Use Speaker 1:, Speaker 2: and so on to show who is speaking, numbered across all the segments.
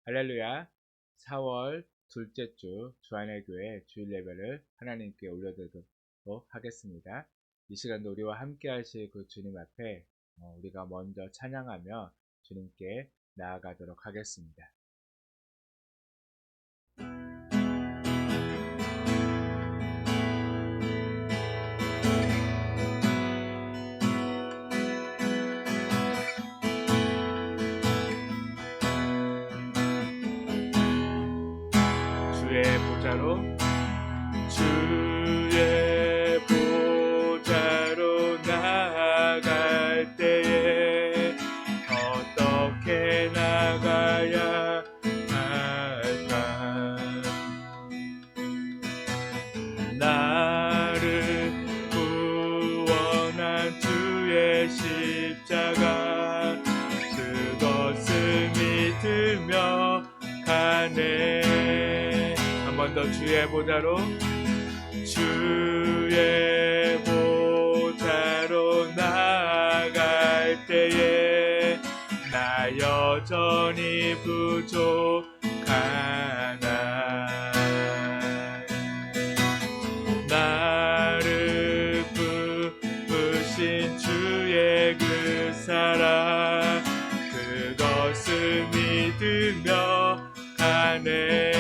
Speaker 1: 할렐루야. 4월 둘째 주 주안의 교회 주일 예배를 하나님께 올려드리도록 하겠습니다. 이 시간도 우리와 함께 하실 그 주님 앞에 우리가 먼저 찬양하며 주님께 나아가도록 하겠습니다. 주의 보좌로 나아갈 때에 어떻게 나가야 할까? 나를 구원한 주의 십자가 그것을 믿으며 가네. 한 번 더 주의 보좌로 나아갈 때에 나 여전히 부족하나. 나를 부으신 주의 그 사랑 그것을 믿으며 가네.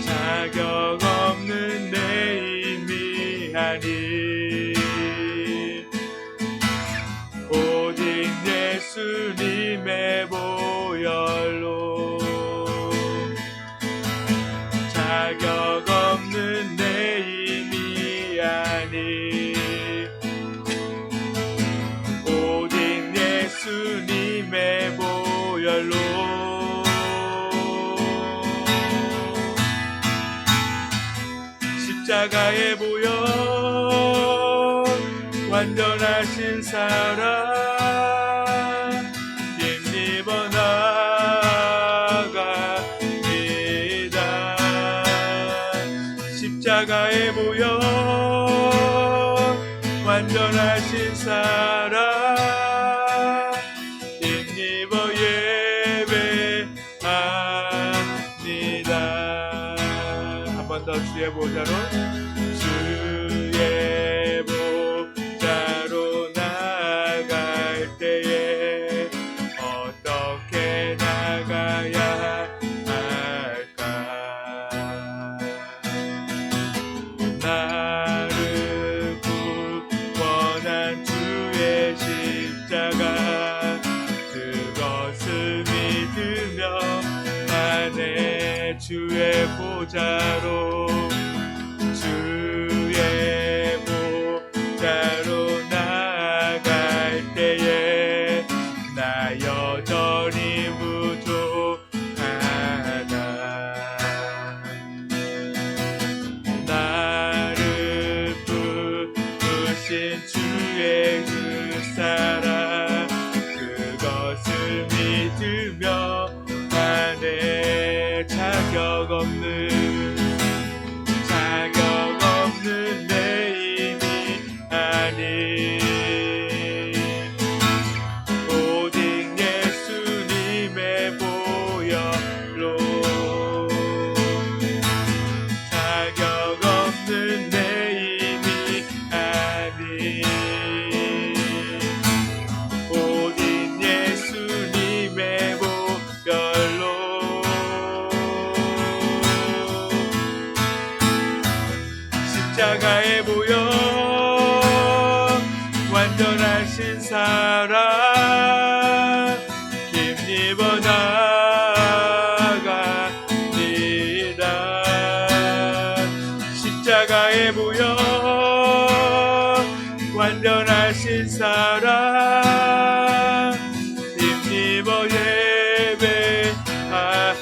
Speaker 1: 자격 없는 내 힘이 아니 오직 예수님의 보혈로 자격 없는 내 힘이 아니 오직 예수님의 보혈로 십자가의 보혈 완전하신 사랑 힘입어 나갑니다. 십자가의 보혈 완전하신 사랑 힘입어 예배합니다. 한 번 더 주의 보좌로 나아갈 때에 어떻게 나가야 할까? 나를 구원한 주의 십자가 그것을 믿으며 나의 주의 보좌로 나아갈 때에 나 여전히 부족하다. 나를 부으신 주의 그 사랑 그것을 믿으며 나의 자격 없는 내 힘이 아니 오직 예수님의 보혈로 자격 없는 내 힘이 아니 오직 예수님의 보혈로 십자가의 보혈 완전하신 사랑 힘입어 나갑니다. 십자가의 보혈 완전하신 사랑 힘입어 예배하.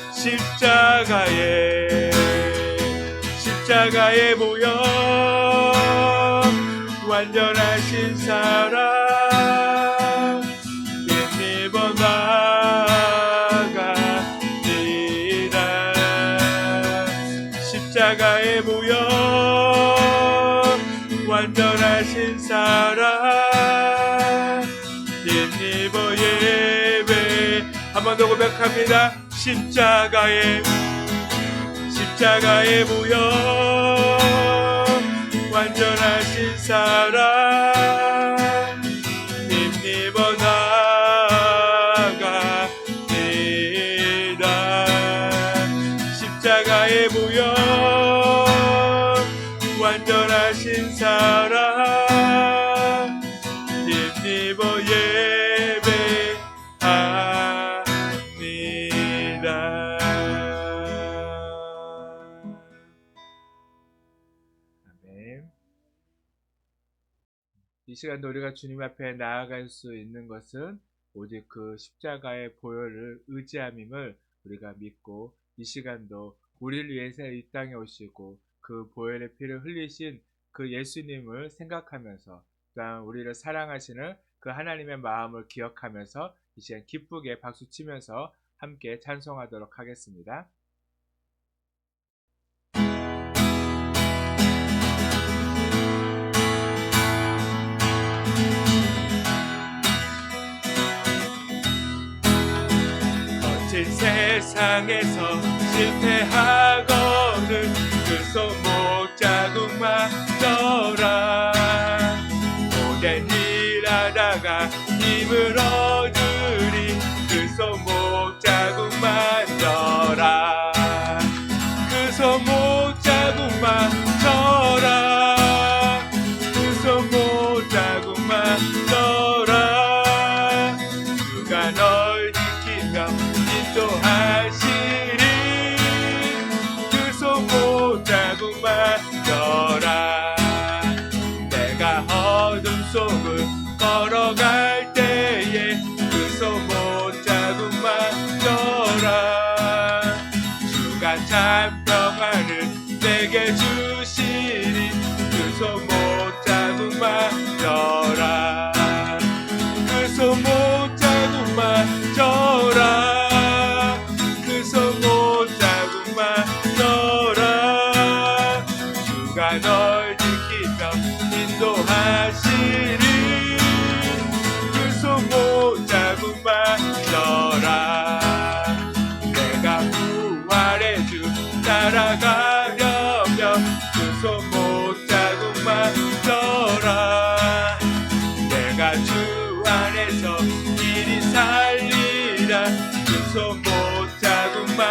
Speaker 1: 십자가의 보혈 완전하신 사랑 힘입어 나갑니다. 십자가의 보혈 완전하신 사랑 힘입어 예배 한 번 더 고백합니다. 십자가의 무역 완전하신 사랑 힘입어 나갑니다. 십자가의 무역 완전하신 사랑 힘입어 예배합니다. 아멘. 이 시간도 우리가 주님 앞에 나아갈 수 있는 것은 오직 그 십자가의 보혈을 의지함임을 우리가 믿고, 이 시간도 우리를 위해서 이 땅에 오시고 그 보혈의 피를 흘리신 그 예수님을 생각하면서, 또한 우리를 사랑하시는 그 하나님의 마음을 기억하면서 이 시간 기쁘게 박수치면서 함께 찬송하도록 하겠습니다. 거친 세상에서 실패하거든 그 손목 자국만 떠라. 오랜 일하다가 힘을 얻으리 그 손목 자국만 떠라. 그 손목 자국만 떠라. 그 손목 자국만 떠라. 누가 널 지키며 인도하시리 그 손목 자국만 떠라. 내가 어둠 속을 걸어갈 때에 그 손목 자국만 떠라. 주가 참 평안을 내게 주시리 그 손목 자국만 떠라. 그 손목 자국만 떠라. 그 손목 자국만 떠라. 주가 널 지키며 인도하시리 그 손목 자국만 떠라. 내가 부활의 주 따라가려면 그 손목 자국만 떠라. 내가 주 안에서 길이 살리라 그 손목 자국만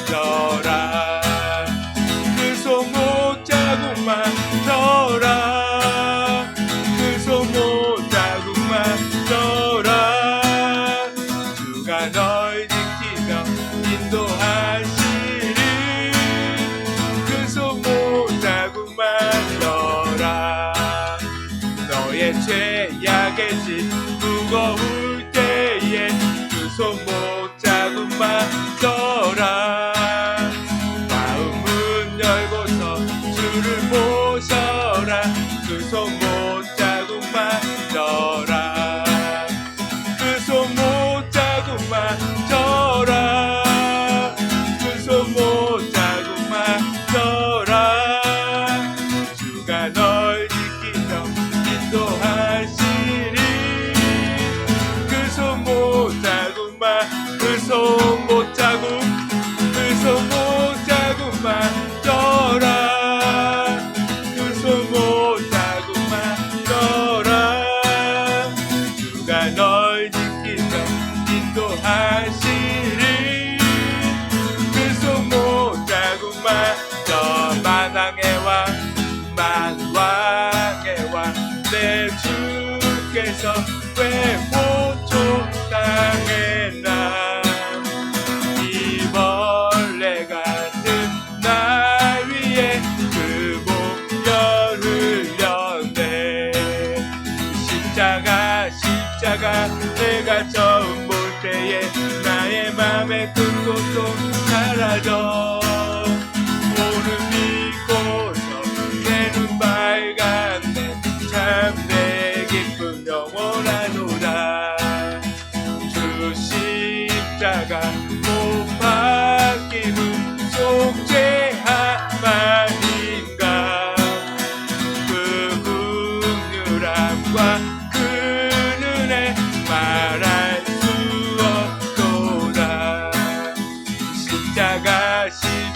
Speaker 1: 떠라. 그 손목 자국만 떠라. 그 손목 자국만 떠라. 주가 널 지키며 인도하시리 그 손목 자국만 떠라. 너의 죄악의 짐 무거울 때에 그 손목 자국만 떠라. 마음은 열고서 주를 모셔라 그 손목 자국만 떠라. 그 손목 자국만 떠라. 그 손목 자국만 떠라. 주가 널 지키며 인도하시리 그 손목 자국만 그 손목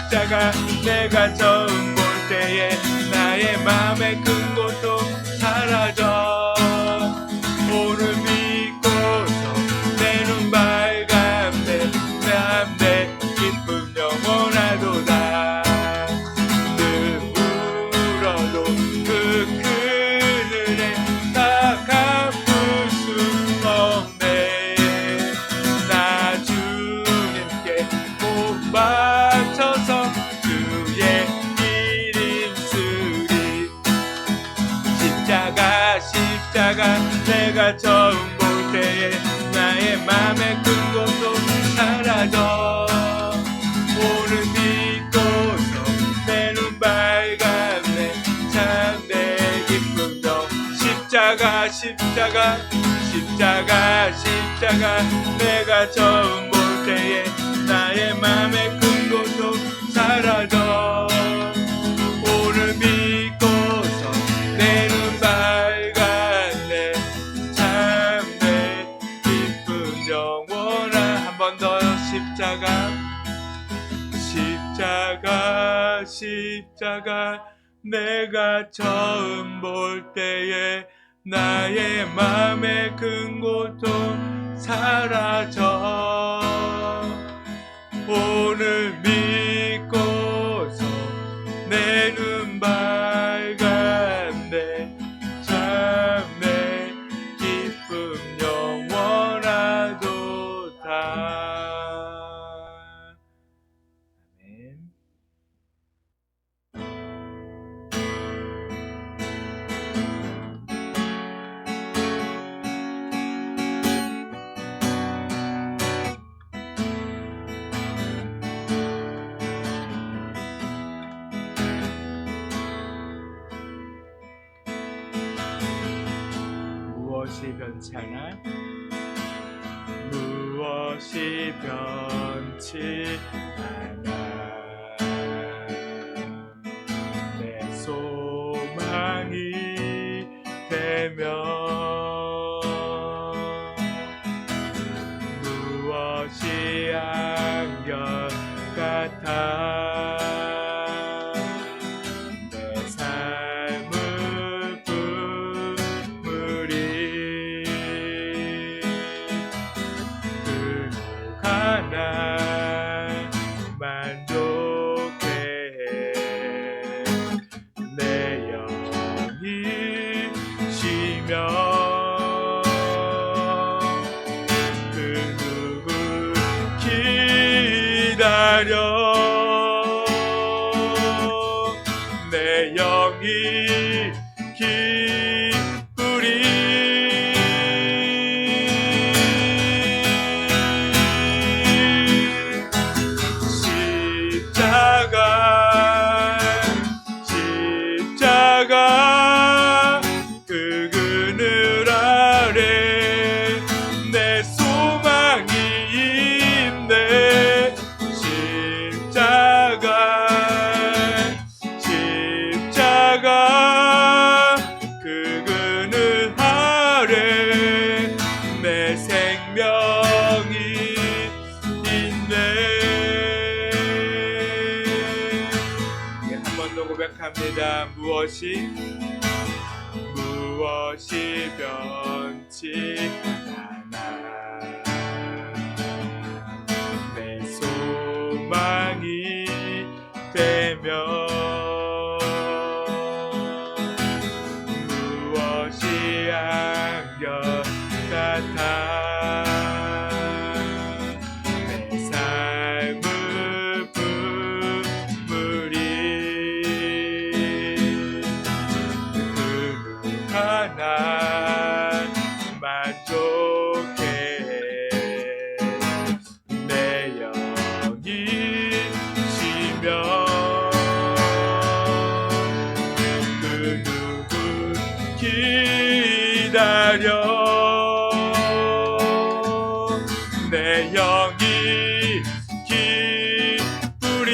Speaker 1: 십자가 내가 처음 볼 때에 나의 맘의 큰 고통 사라져. 오늘 믿고서 내 눈 밝았네. 내 기쁨 영원하도다. 눈물어도 그 그늘에 다 갚을 수 없네. 나 주님께 못 바쳐서 주의 길 입으리. 십자가 내가 처음 볼 때에 나의 맘의 큰 고통 사라져. 오늘 믿고서 내 눈 밝았네. 참 내 기쁨도 십자가 내가 처음 볼 때에 나의 맘의 큰 고통 사라져. 오늘 믿고서 내 눈 밝았네. 참 내 기쁨 영원한. 한 번 더 십자가 내가 처음 볼 때에 나의 맘의 큰 고통 사라져. 오늘 믿고서 내 눈 밝았네. 참 내 기쁨 영원하도다. 아멘. 무엇이 변찮아? 무엇이 변치 않아. 내 소망이 되면 무엇이 안경 같아. 내 삶을 품으리. 그 하나 만족해. 내 영이 쉬며 그 누구 기다려. 내 영이 기쁘리. 십자가 그 그늘 아래 내 소망이 있네. 십자가 그 그늘 아래 내 생명이 있네. 한 번 더 고백합니다. 무엇이 변치 않아. 내 소망이 되면 무엇이 안경 같아. 내 삶을 품으리. 그 하나 만족해. 내 영이 쉬며 그 누구 기다려. 내 영이 기쁘리.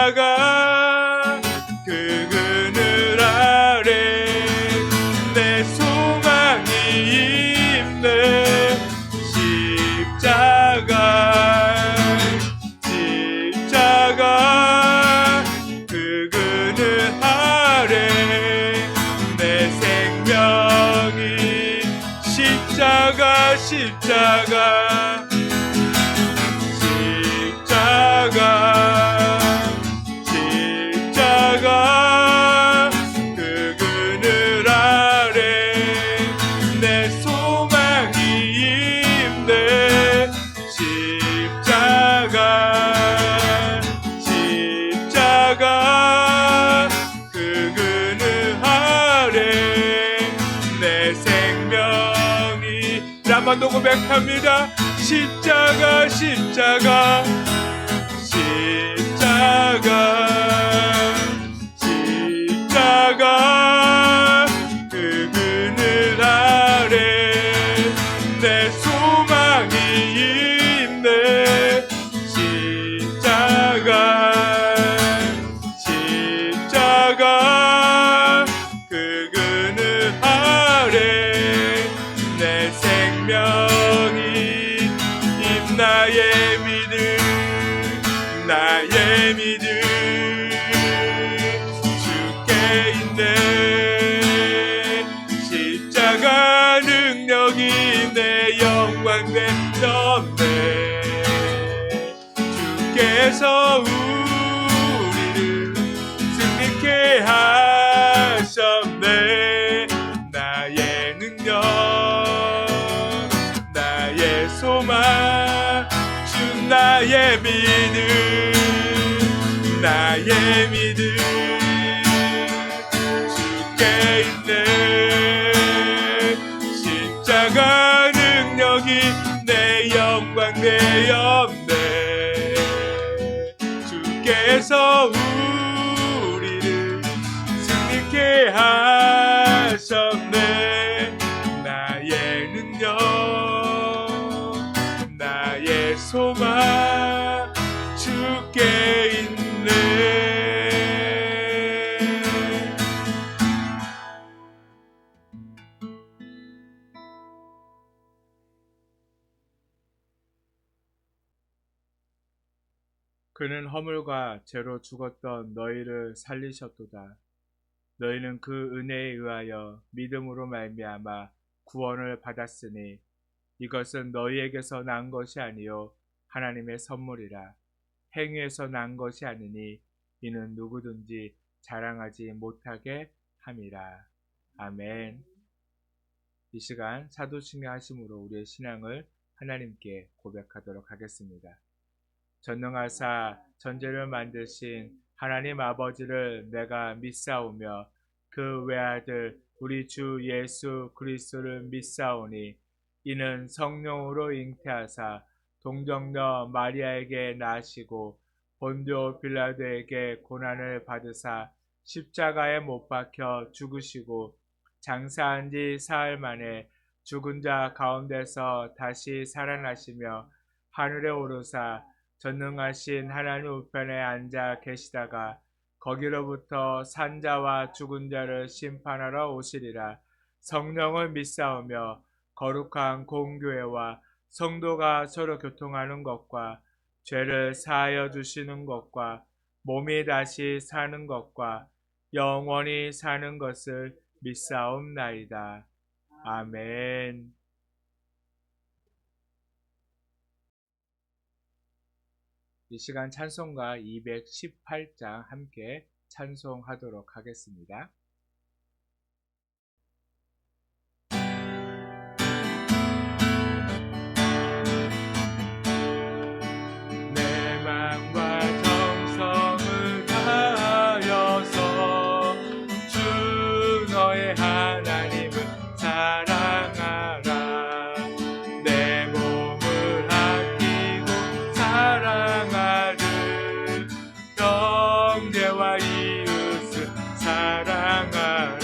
Speaker 1: 십자가 그 그늘 아래 십자가 그 그늘 아래 내 소망이 있네. 십자가 그 그늘 아래 내 생명이 한번 더 고백합니다. 십자가 그 그늘 아래 내 소망이 있네. 십자가 그 그늘 아래 내 생명이 나의 믿음 주께 있네. 십자가 능력이 내 영광 되었네. 주께서 우리를 승리케 하셨네. 나의 능력 나의 소망 나의 믿음 주께 있네. 십자가 능력이 내 영광 되었네. 주께서 우리를 승리케 하셨네. 나의 능력 나의 소망 주께 있네. 그는 허물과 죄로 죽었던 너희를 살리셨도다. 너희는 그 은혜에 의하여 믿음으로 말미암아 구원을 받았으니 이것은 너희에게서 난 것이 아니요 하나님의 선물이라. 행위에서 난 것이 아니니 이는 누구든지 자랑하지 못하게 함이라. 아멘. 이 시간 사도신경 하심으로 우리의 신앙을 하나님께 고백하도록 하겠습니다. 전능하사 천지를 만드신 하나님 아버지를 내가 믿사오며 그 외아들 우리 주 예수 그리스도를 믿사오니 이는 성령으로 잉태하사 동정녀 마리아에게 나시고 본디오 빌라도에게 고난을 받으사 십자가에 못 박혀 죽으시고 장사한 지 사흘 만에 죽은 자 가운데서 다시 살아나시며 하늘에 오르사 전능하신 하나님 우편에 앉아 계시다가 거기로부터 산자와 죽은 자를 심판하러 오시리라. 성령을 믿사오며 거룩한 공교회와 성도가 서로 교통하는 것과 죄를 사하여 주시는 것과 몸이 다시 사는 것과 영원히 사는 것을 믿사옵나이다. 아멘. 이 시간 찬송가 218장 함께 찬송하도록 하겠습니다. 내 마음과 정성을 다하여서 주 너의 하나님을 사랑하라. 내 몸을 아끼고 사랑하라. 형제와 이웃을 사랑하라.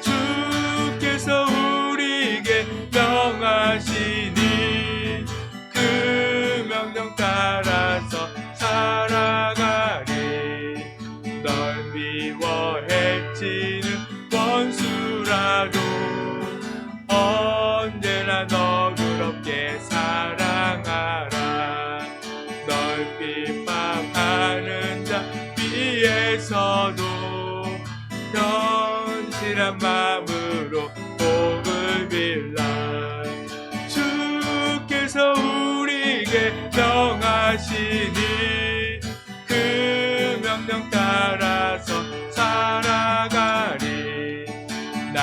Speaker 1: 주께서 우리에게 명하시니 그 명령 따라서 살아가리. 널 미워 해치는 원수라도 언제나 너그럽게 사랑하라. 널 핍박하는 자 위에서도 현실한 마음으로 복을 빌라. 명하시니 그 명령 따라서 살아가리. 나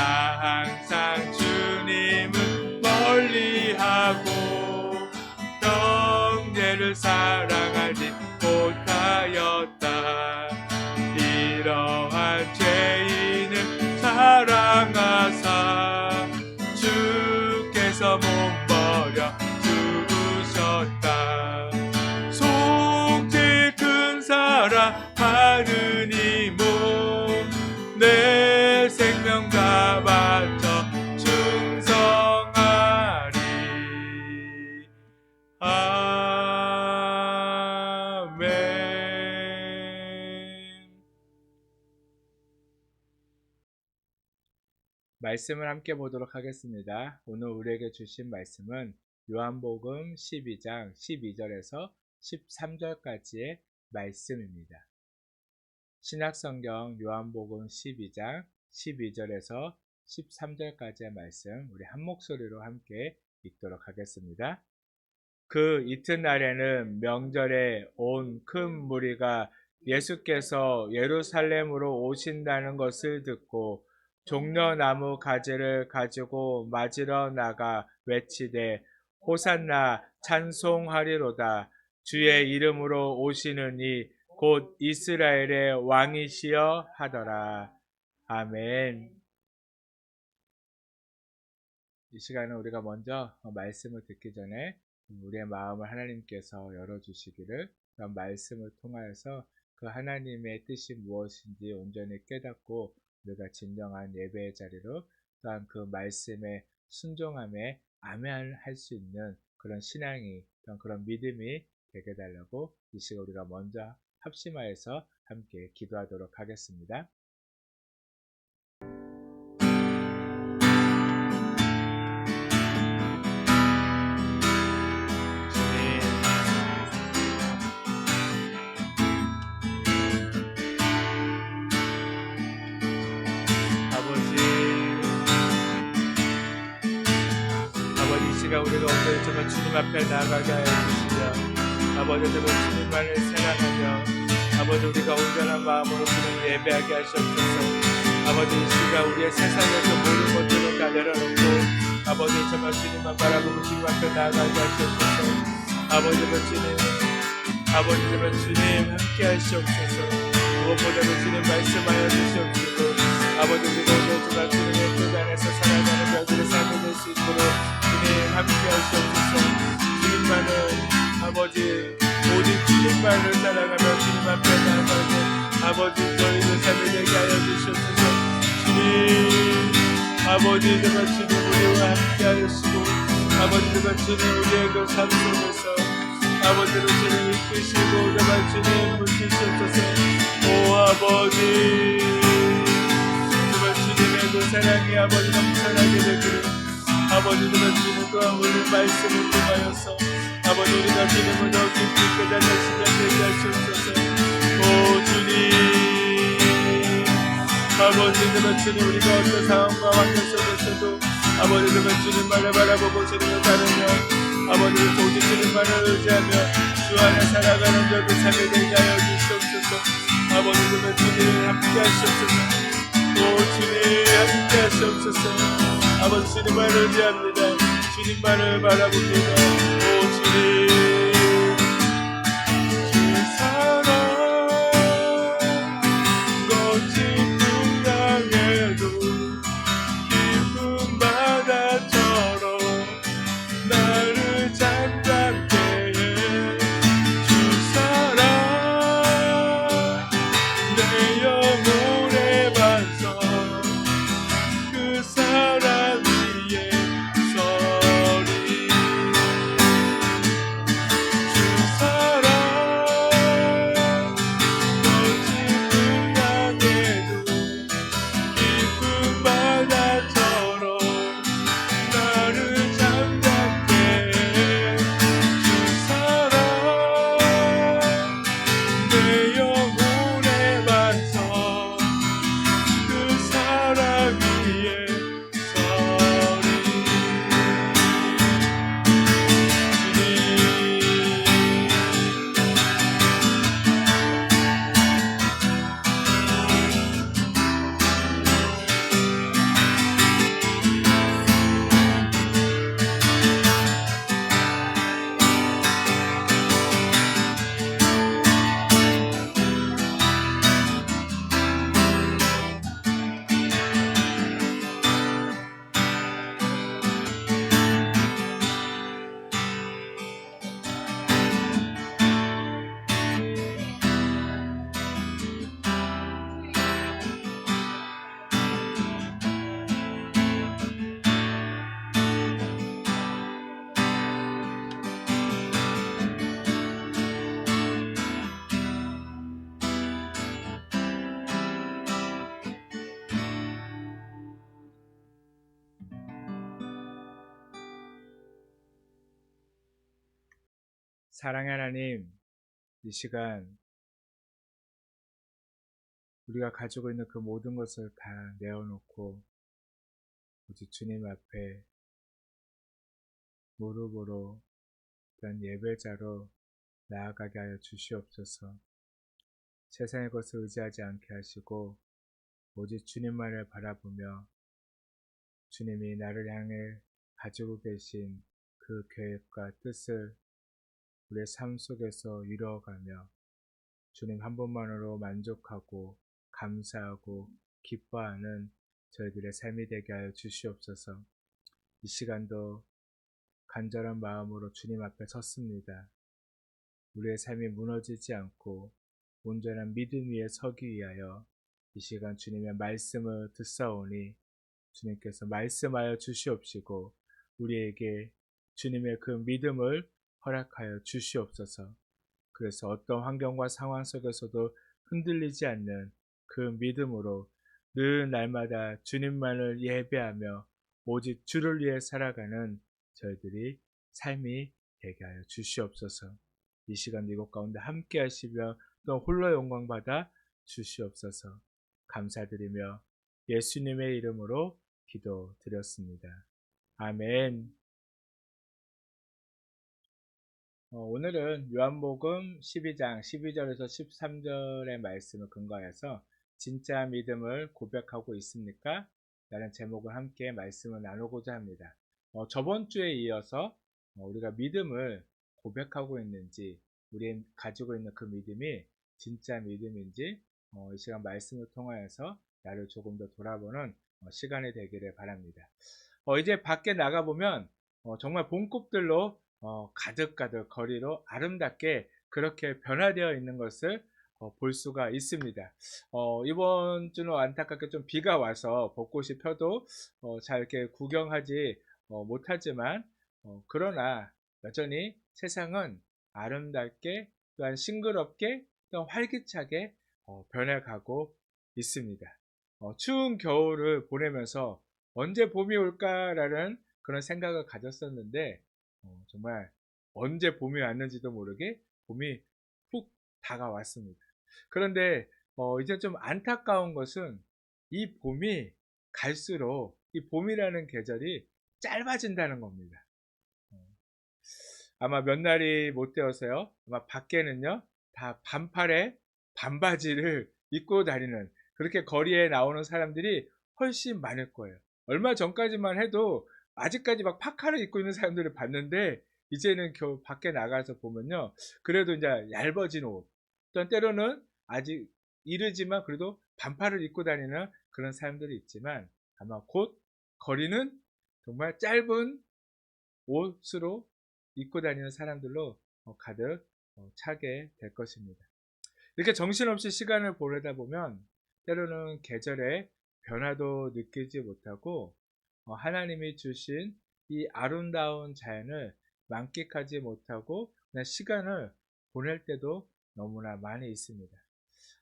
Speaker 1: 항상 주님을 멀리하고 형제를 사랑하지 못하였다. 이러한 죄인을 사랑하사 주께서 못 버려 주셨다. 속죄 큰 사랑 하느니 내 생명 다 바쳐 충성하리. 아멘. 말씀을 함께 보도록 하겠습니다. 오늘 우리에게 주신 말씀은 요한복음 12장 12절에서 13절까지의 말씀입니다. 신약성경 요한복음 12장 12절에서 13절까지의 말씀 우리 한 목소리로 함께 읽도록 하겠습니다. 그 이튿날에는 명절에 온 큰 무리가 예수께서 예루살렘으로 오신다는 것을 듣고 종려나무 가지를 가지고 맞으러 나가 외치되 호산나 찬송하리로다. 주의 이름으로 오시는 이 곧 이스라엘의 왕이시여 하더라. 아멘. 이 시간에 우리가 먼저 말씀을 듣기 전에 우리의 마음을 하나님께서 열어주시기를, 그런 말씀을 통하여서 그 하나님의 뜻이 무엇인지 온전히 깨닫고 우리가 진정한 예배의 자리로, 또한 그 말씀에 순종함에 아멘할 수 있는 그런 신앙이, 또한 그런 믿음이 되게 달라고 이 시간 우리가 먼저 합심하여서 함께 기도하도록 하겠습니다. 우리가 오늘 정말 주님 앞에 나아가게 하여 주시며, 아버지 정말 주님만을 생각하며 아버지 우리가 온전한 마음으로 주님 예배하게 하시옵소서. 아버지 이 시간 우리의 세상에서 모든 것들을 다 내려놓고 아버지 정말 주님만 바라보고 주님 앞에 나아가게 하시옵소서. 아버지 정말 주님 함께 하시옵소서. 무엇보다도 주님 말씀하여 주시옵소서. 아버지 우리가 오늘 정말 주님의 뜻 안에서 살아가는 자들의 삶이 될 수 있도록 주님 함께 하시옵소서. 주님만을 아버지 오직 주님만을 사랑하며 주님 앞에 나아가는 아버지 저희들 삶이 되게 하여 주시옵소서. 주님 아버지 정말 주님 우리와 함께 하시고 아버지 정말 주님 우리의 그 삶 속에서 아버지로 주님 이끄시고 정말 주님 붙이시옵소서. 오 아버지 정말 주님의 그 사랑이 아버지 넘쳐나게 되기를 아버지 정말 주님 또한 오늘 말씀을 통하여서 아버지 우리가 주님을 더 깊이 깨닫는 시간 되게 하시옵소서. 오 주님 아버지 정말 주님 우리가 어떤 상황과 환경 속에서도 아버지 정말 주님만을 바라보고 주님을 따르며 아버지 오직 주님만을 의지하며 주 안에 살아가는 저들 삶이 되게 하여 주시옵소서. 아버지 정말 주님 함께 하시옵소서. 오 주님 함께 하시옵소서. 아버지 주님만을 의지합니다. 주님만을 바라봅니다. 오 주님 주 사랑 거친 풍랑에도 깊은 바다처럼 나를 잠잠케 해. 주 사랑 내 영혼의 반석 그 사랑 위에 서리. 사랑의 하나님, 이 시간 우리가 가지고 있는 그 모든 것을 다 내어놓고 오직 주님 앞에 무릎으로 그런 예배자로 나아가게 하여 주시옵소서. 세상의 것을 의지하지 않게 하시고 오직 주님만을 바라보며 주님이 나를 향해 가지고 계신 그 계획과 뜻을 우리의 삶 속에서 이루어가며 주님 한 분만으로 만족하고 감사하고 기뻐하는 저희들의 삶이 되게 하여 주시옵소서. 이 시간도 간절한 마음으로 주님 앞에 섰습니다. 우리의 삶이 무너지지 않고 온전한 믿음 위에 서기 위하여 이 시간 주님의 말씀을 듣사오니 주님께서 말씀하여 주시옵시고 우리에게 주님의 그 믿음을 허락하여 주시옵소서. 그래서 어떤 환경과 상황 속에서도 흔들리지 않는 그 믿음으로 늘 날마다 주님만을 예배하며 오직 주를 위해 살아가는 저희들이 삶이 되게 하여 주시옵소서. 이 시간 이곳 가운데 함께 하시며 또 홀로 영광 받아 주시옵소서. 감사드리며 예수님의 이름으로 기도드렸습니다. 아멘. 오늘은 요한복음 12장 12절에서 13절의 말씀을 근거해서 진짜 믿음을 고백하고 있습니까? 라는 제목을 함께 말씀을 나누고자 합니다. 저번 주에 이어서 우리가 믿음을 고백하고 있는지 우리 가지고 있는 그 믿음이 진짜 믿음인지 이 시간 말씀을 통하여서 나를 조금 더 돌아보는 시간이 되기를 바랍니다. 이제 밖에 나가보면 정말 봄꽃들로 가득가득 거리로 아름답게 그렇게 변화되어 있는 것을 볼 수가 있습니다. 이번 주는 안타깝게 좀 비가 와서 벚꽃이 펴도 잘 이렇게 구경하지 못하지만 그러나 여전히 세상은 아름답게 또한 싱그럽게 또 활기차게 변해가고 있습니다. 추운 겨울을 보내면서 언제 봄이 올까라는 그런 생각을 가졌었는데 정말 언제 봄이 왔는지도 모르게 봄이 훅 다가왔습니다. 그런데 이제 좀 안타까운 것은 이 봄이 갈수록 이 봄이라는 계절이 짧아진다는 겁니다. 아마 몇 날이 못 되어서요. 아마 밖에는요 다 반팔에 반바지를 입고 다니는 그렇게 거리에 나오는 사람들이 훨씬 많을 거예요. 얼마 전까지만 해도 아직까지 막 파카를 입고 있는 사람들을 봤는데 이제는 겨우 밖에 나가서 보면요. 그래도 이제 얇아진 옷. 또한 때로는 아직 이르지만 그래도 반팔을 입고 다니는 그런 사람들이 있지만 아마 곧 거리는 정말 짧은 옷으로 입고 다니는 사람들로 가득 차게 될 것입니다. 이렇게 정신없이 시간을 보내다 보면 때로는 계절의 변화도 느끼지 못하고 하나님이 주신 이 아름다운 자연을 만끽하지 못하고 그냥 시간을 보낼 때도 너무나 많이 있습니다.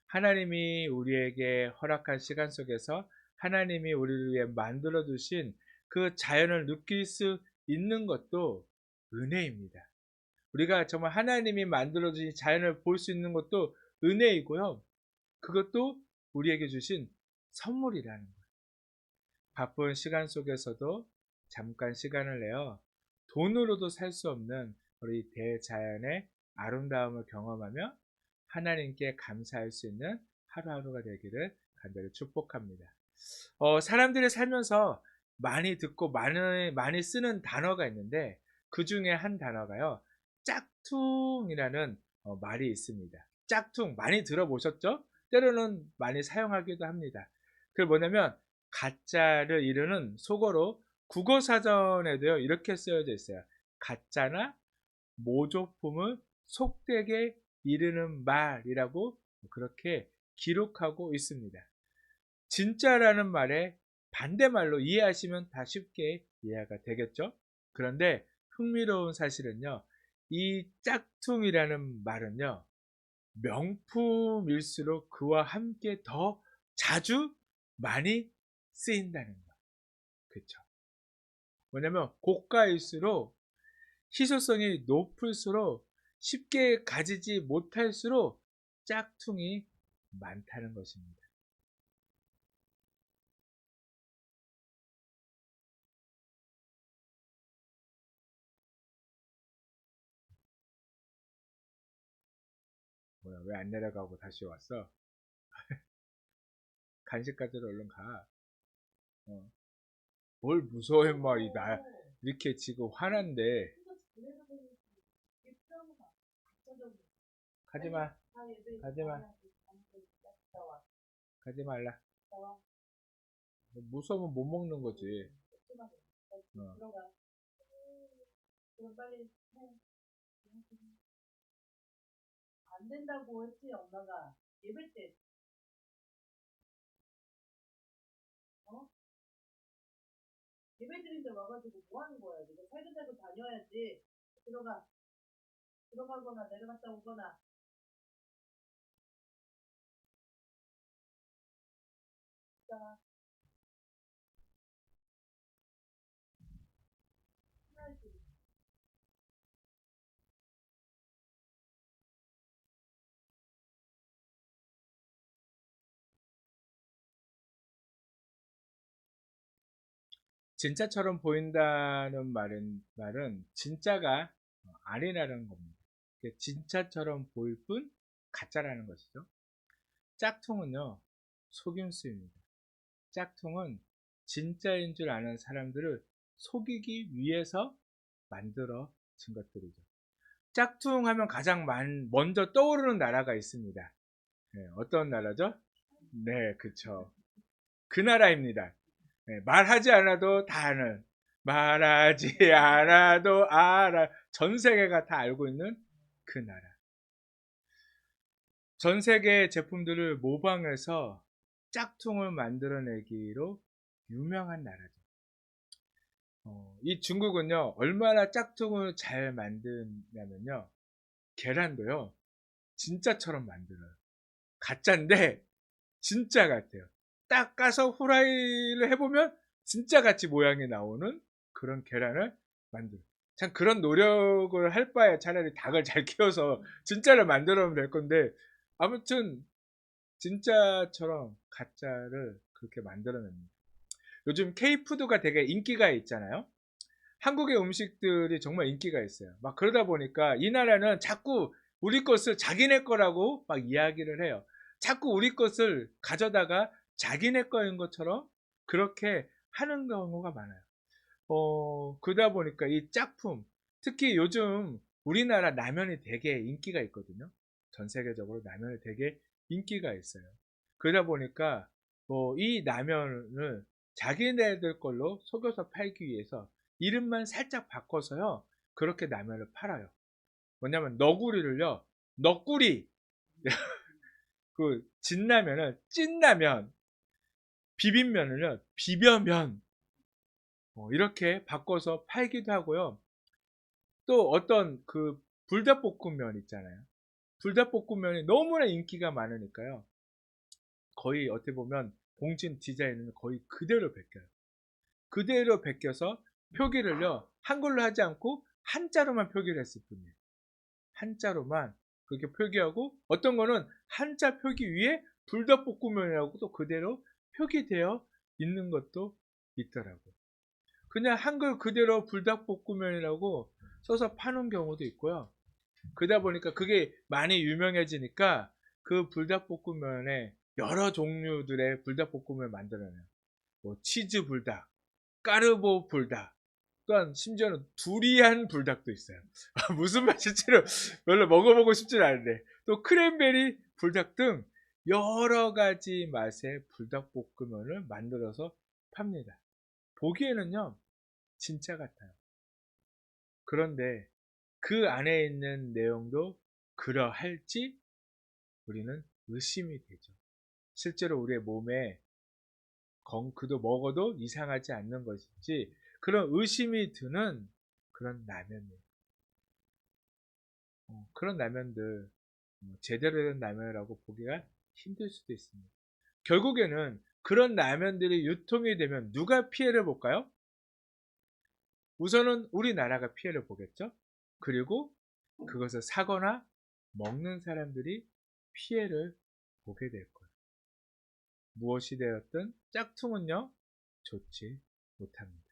Speaker 1: 하나님이 우리에게 허락한 시간 속에서 하나님이 우리를 위해 만들어 두신 그 자연을 느낄 수 있는 것도 은혜입니다. 우리가 정말 하나님이 만들어 주신 자연을 볼 수 있는 것도 은혜이고요. 그것도 우리에게 주신 선물이라는 거예요. 바쁜 시간 속에서도 잠깐 시간을 내어 돈으로도 살 수 없는 우리 대자연의 아름다움을 경험하며 하나님께 감사할 수 있는 하루하루가 되기를 간절히 축복합니다. 사람들이 살면서 많이 듣고 많이 쓰는 단어가 있는데 그 중에 한 단어가요. 짝퉁이라는 말이 있습니다. 짝퉁 많이 들어보셨죠? 때로는 많이 사용하기도 합니다. 그게 뭐냐면 가짜를 이루는 속어로 국어사전에도요 이렇게 쓰여져 있어요. 가짜나 모조품을 속되게 이르는 말이라고 그렇게 기록하고 있습니다. 진짜라는 말의 반대말로 이해하시면 다 쉽게 이해가 되겠죠? 그런데 흥미로운 사실은요, 이 짝퉁이라는 말은요, 명품일수록 그와 함께 더 자주 많이 쓰인다는 거. 그렇죠? 왜냐면 고가일수록 희소성이 높을수록 쉽게 가지지 못할수록 짝퉁이 많다는 것입니다. 뭐야, 왜 안 내려가고 다시 왔어? 간식 가지러 얼른 가. 어. 뭘 무서워해, 말이 나 이렇게 지금 화난데. 가지마, 가지마, 가지 말라. 무서우면 못 먹는 거지. 어.
Speaker 2: 안 된다고 했지, 엄마가. 예배 때, 어? 예배 드린데 와가지고 뭐 하는 거야? 내가 살균 대고 다녀야지. 들어가. 들어가거나 내려갔다 오거나. 자, 해야지.
Speaker 1: 진짜처럼 보인다는 말은 진짜가 아니라는 겁니다. 진짜처럼 보일 뿐 가짜라는 것이죠. 짝퉁은요, 속임수입니다. 짝퉁은 진짜인 줄 아는 사람들을 속이기 위해서 만들어진 것들이죠. 짝퉁 하면 가장 먼저 떠오르는 나라가 있습니다. 네, 어떤 나라죠? 네, 그쵸. 그 나라입니다. 네, 말하지 않아도 다 아는, 말하지 않아도 알아. 전 세계가 다 알고 있는 그 나라. 전 세계 제품들을 모방해서 짝퉁을 만들어내기로 유명한 나라죠. 이 중국은요, 얼마나 짝퉁을 잘 만드냐면요, 계란도요, 진짜처럼 만들어요. 가짜인데, 진짜 같아요. 딱 까서 후라이를 해보면, 진짜 같이 모양이 나오는 그런 계란을 만들어요. 참 그런 노력을 할 바에 차라리 닭을 잘 키워서 진짜를 만들어면 될 건데, 아무튼, 진짜처럼 가짜를 그렇게 만들어냅니다. 요즘 K푸드가 되게 인기가 있잖아요. 한국의 음식들이 정말 인기가 있어요. 막 그러다 보니까 이 나라는 자꾸 우리 것을 자기네 거라고 막 이야기를 해요. 자꾸 우리 것을 가져다가 자기네 거인 것처럼 그렇게 하는 경우가 많아요. 그러다 보니까 이 짝품, 특히 요즘 우리나라 라면이 되게 인기가 있거든요. 전 세계적으로 라면이 되게 인기가 있어요. 그러다 보니까 이 라면을 자기네들 걸로 속여서 팔기 위해서 이름만 살짝 바꿔서요. 그렇게 라면을 팔아요. 뭐냐면 너구리를요. 너구리. 그 진라면을 찐라면, 비빔면을요. 비벼면 이렇게 바꿔서 팔기도 하고요. 또 어떤 그 불닭볶음면 있잖아요. 불닭볶음면이 너무나 인기가 많으니까요. 거의 어떻게 보면 봉진 디자인은 거의 그대로 베껴요. 그대로 베껴서 표기를요. 한글로 하지 않고 한자로만 표기를 했을 뿐이에요. 한자로만 그렇게 표기하고 어떤 거는 한자 표기 위에 불닭볶음면이라고 또 그대로 표기되어 있는 것도 있더라고요. 그냥 한글 그대로 불닭볶음면이라고 써서 파는 경우도 있고요. 그러다 보니까 그게 많이 유명해지니까 그 불닭볶음면에 여러 종류들의 불닭볶음면을 만들어내요. 뭐 치즈 불닭, 까르보 불닭, 또한 심지어는 두리안 불닭도 있어요. 무슨 맛일지는 별로 먹어보고 싶진 않은데 또 크랜베리 불닭 등 여러 가지 맛의 불닭볶음면을 만들어서 팝니다. 보기에는요 진짜 같아요. 그런데 그 안에 있는 내용도 그러할지 우리는 의심이 되죠. 실제로 우리의 몸에 그도 먹어도 이상하지 않는 것인지 그런 의심이 드는 그런 라면이에요. 그런 라면들 제대로 된 라면이라고 보기가 힘들 수도 있습니다. 결국에는 그런 라면들이 유통이 되면 누가 피해를 볼까요? 우선은 우리나라가 피해를 보겠죠. 그리고 그것을 사거나 먹는 사람들이 피해를 보게 될 거예요. 무엇이 되었든 짝퉁은요, 좋지 못합니다.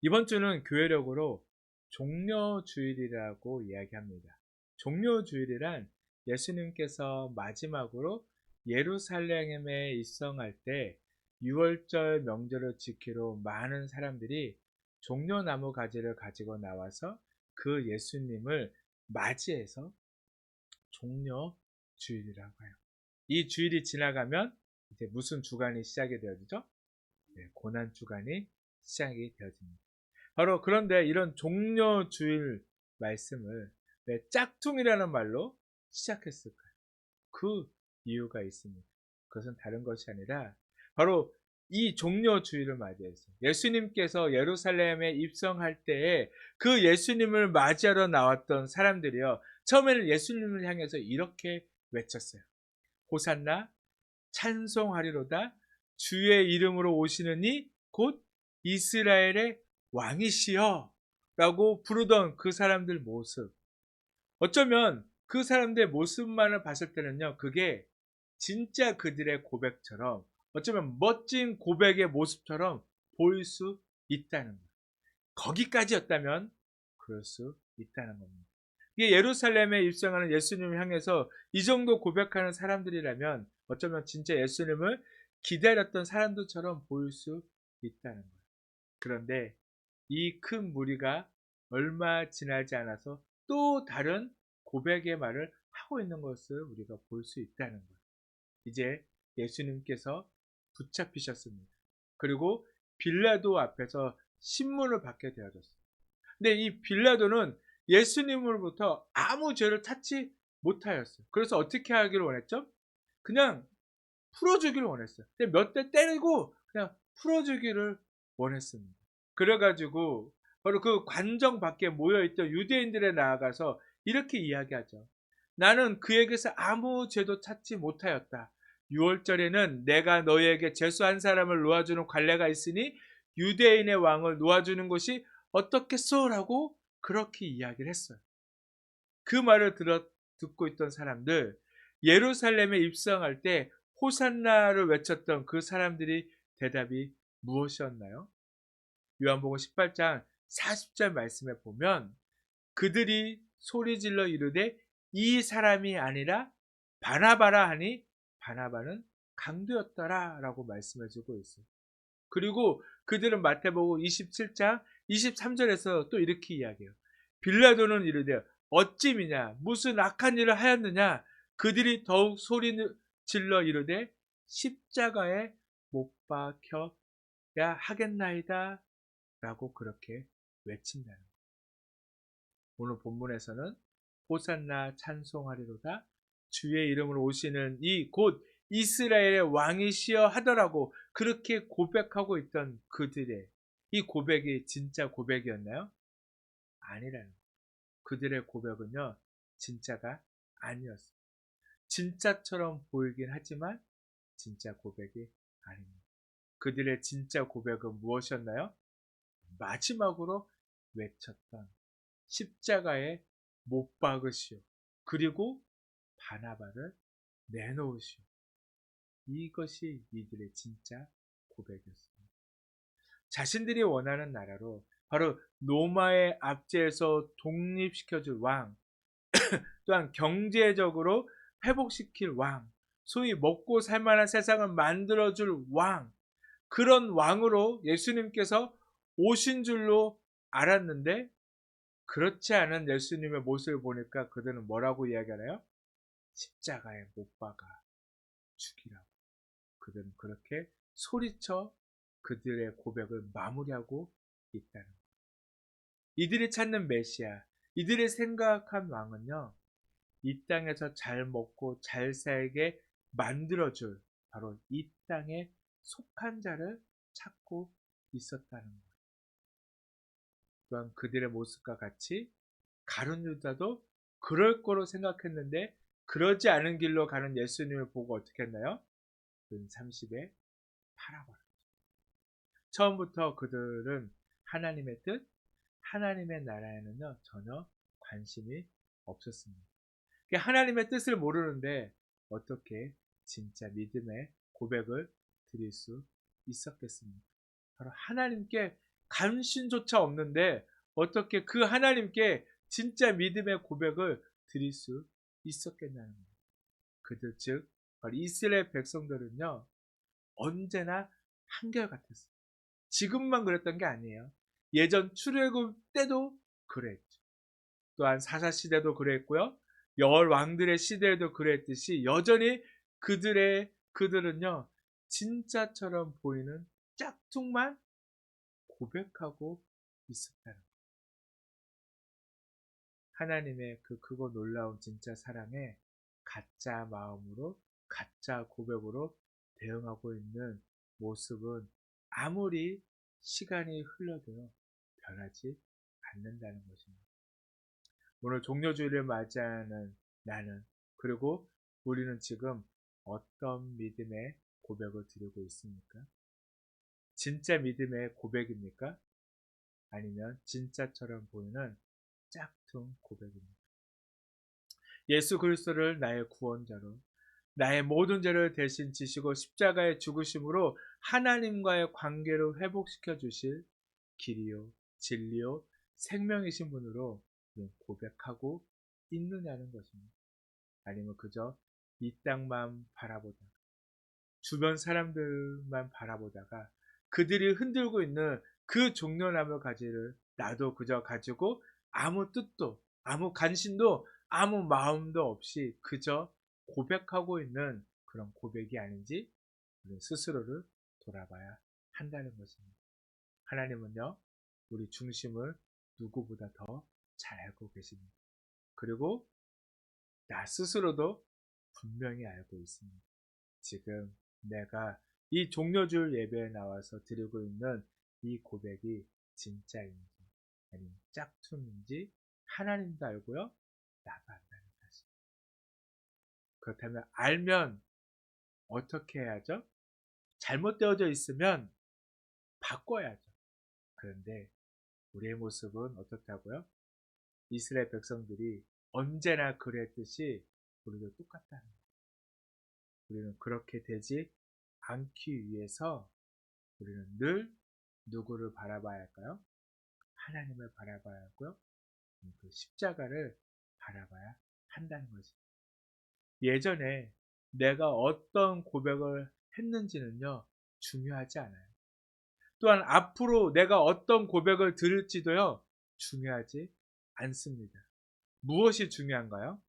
Speaker 1: 이번 주는 교회력으로 종려주일이라고 이야기합니다. 종려주일이란 예수님께서 마지막으로 예루살렘에 입성할 때 6월절 명절을 지키러 많은 사람들이 종려나무 가지를 가지고 나와서 그 예수님을 맞이해서 종려주일이라고 해요. 이 주일이 지나가면 이제 무슨 주간이 시작이 되어지죠? 네, 고난주간이 시작이 되어집니다. 바로 그런데 이런 종려주일 말씀을 왜 짝퉁이라는 말로 시작했을까요? 그 이유가 있습니다. 그것은 다른 것이 아니라 바로 이 종려주일을 맞이해서 예수님께서 예루살렘에 입성할 때에 그 예수님을 맞이하러 나왔던 사람들이요, 처음에는 예수님을 향해서 이렇게 외쳤어요. 호산나 찬송하리로다 주의 이름으로 오시는 이 곧 이스라엘의 왕이시여 라고 부르던 그 사람들 모습, 어쩌면 그 사람들의 모습만을 봤을 때는요, 그게 진짜 그들의 고백처럼, 어쩌면 멋진 고백의 모습처럼 보일 수 있다는 거예요. 거기까지였다면 그럴 수 있다는 겁니다. 이게 예루살렘에 입성하는 예수님을 향해서 이 정도 고백하는 사람들이라면 어쩌면 진짜 예수님을 기다렸던 사람들처럼 보일 수 있다는 거예요. 그런데 이 큰 무리가 얼마 지나지 않아서 또 다른 고백의 말을 하고 있는 것을 우리가 볼 수 있다는 거예요. 이제 예수님께서 붙잡히셨습니다. 그리고 빌라도 앞에서 신문을 받게 되어졌어요. 근데 이 빌라도는 예수님으로부터 아무 죄를 찾지 못하였어요. 그래서 어떻게 하기를 원했죠? 그냥 풀어주기를 원했어요. 몇 대 때리고 그냥 풀어주기를 원했습니다. 그래가지고 바로 그 관정 밖에 모여있던 유대인들에 나아가서 이렇게 이야기하죠. 나는 그에게서 아무 죄도 찾지 못하였다. 6월절에는 내가 너희에게 죄수 한 사람을 놓아주는 관례가 있으니 유대인의 왕을 놓아주는 것이 어떻겠소? 라고 그렇게 이야기를 했어요. 그 말을 듣고 있던 사람들, 예루살렘에 입성할 때 호산나를 외쳤던 그 사람들이 대답이 무엇이었나요? 요한복음 18장 40절 말씀에 보면 그들이 소리질러 이르되 이 사람이 아니라 바나바라 하니 바나바는 강도였더라 라고 말씀해주고 있어요. 그리고 그들은 마태복음 27장 23절에서 또 이렇게 이야기해요. 빌라도는 이르되 어찌미냐 무슨 악한 일을 하였느냐. 그들이 더욱 소리 질러 이르되 십자가에 못 박혀야 하겠나이다 라고 그렇게 외친다는 거예요. 오늘 본문에서는 호산나 찬송하리로다 주의 이름으로 오시는 이 곧 이스라엘의 왕이시여 하더라고 그렇게 고백하고 있던 그들의 이 고백이 진짜 고백이었나요? 아니라는 거예요. 그들의 고백은요, 진짜가 아니었어요. 진짜처럼 보이긴 하지만 진짜 고백이 아닙니다. 그들의 진짜 고백은 무엇이었나요? 마지막으로 외쳤던 십자가에 못 박으시오. 그리고 바나바를 내놓으시오. 이것이 이들의 진짜 고백이었습니다. 자신들이 원하는 나라로 바로 로마의 압제에서 독립시켜줄 왕, 또한 경제적으로 회복시킬 왕, 소위 먹고 살만한 세상을 만들어줄 왕, 그런 왕으로 예수님께서 오신 줄로 알았는데 그렇지 않은 예수님의 모습을 보니까 그들은 뭐라고 이야기하나요? 십자가에 못 박아 죽이라고. 그들은 그렇게 소리쳐 그들의 고백을 마무리하고 있다는 거예요. 이들이 찾는 메시아, 이들이 생각한 왕은요, 이 땅에서 잘 먹고 잘 살게 만들어줄 바로 이 땅에 속한 자를 찾고 있었다는 거예요. 또한 그들의 모습과 같이 가룟 유다도 그럴 거로 생각했는데 그러지 않은 길로 가는 예수님을 보고 어떻게 했나요? 은 30에 팔아버렸죠. 처음부터 그들은 하나님의 뜻, 하나님의 나라에는요 전혀 관심이 없었습니다. 하나님의 뜻을 모르는데 어떻게 진짜 믿음의 고백을 드릴 수 있었겠습니까? 바로 하나님께 관심조차 없는데 어떻게 그 하나님께 진짜 믿음의 고백을 드릴 수 있었겠냐는 거예요. 그들 즉 바로 이스라엘 백성들은요 언제나 한결같았어요. 지금만 그랬던 게 아니에요. 예전 출애굽 때도 그랬죠. 또한 사사 시대도 그랬고요. 열 왕들의 시대에도 그랬듯이 여전히 그들은요 진짜처럼 보이는 짝퉁만 고백하고 있었다는 거예요. 하나님의 그 크고 놀라운 진짜 사랑에 가짜 마음으로 가짜 고백으로 대응하고 있는 모습은 아무리 시간이 흘러도 변하지 않는다는 것입니다. 오늘 종료주일을 맞이하는 나는 그리고 우리는 지금 어떤 믿음의 고백을 드리고 있습니까? 진짜 믿음의 고백입니까? 아니면 진짜처럼 보이는 짝퉁 고백입니까? 예수 그리스도를 나의 구원자로 나의 모든 죄를 대신 지시고 십자가의 죽으심으로 하나님과의 관계를 회복시켜 주실 길이요 진리요 생명이신 분으로 고백하고 있느냐는 것입니다. 아니면 그저 이 땅만 바라보다가 주변 사람들만 바라보다가 그들이 흔들고 있는 그 종려나무 가지를 나도 그저 가지고 아무 뜻도 아무 관심도 아무 마음도 없이 그저 고백하고 있는 그런 고백이 아닌지 우리 스스로를 돌아봐야 한다는 것입니다. 하나님은요 우리 중심을 누구보다 더 잘 알고 계십니다. 그리고 나 스스로도 분명히 알고 있습니다. 지금 내가 이 종려주일 예배에 나와서 드리고 있는 이 고백이 진짜인지 아니면 짝퉁인지 하나님도 알고요. 나도 안다는 사실. 그렇다면 알면 어떻게 해야죠? 잘못되어져 있으면 바꿔야죠. 그런데 우리의 모습은 어떻다고요? 이스라엘 백성들이 언제나 그랬듯이 우리도 똑같다는 거예요. 우리는 그렇게 되지 않기 위해서 우리는 늘 누구를 바라봐야 할까요? 하나님을 바라봐야 하고요. 그 십자가를 바라봐야 한다는 거죠. 예전에 내가 어떤 고백을 했는지는요, 중요하지 않아요. 또한 앞으로 내가 어떤 고백을 들을지도요, 중요하지 않습니다. 무엇이 중요한가요?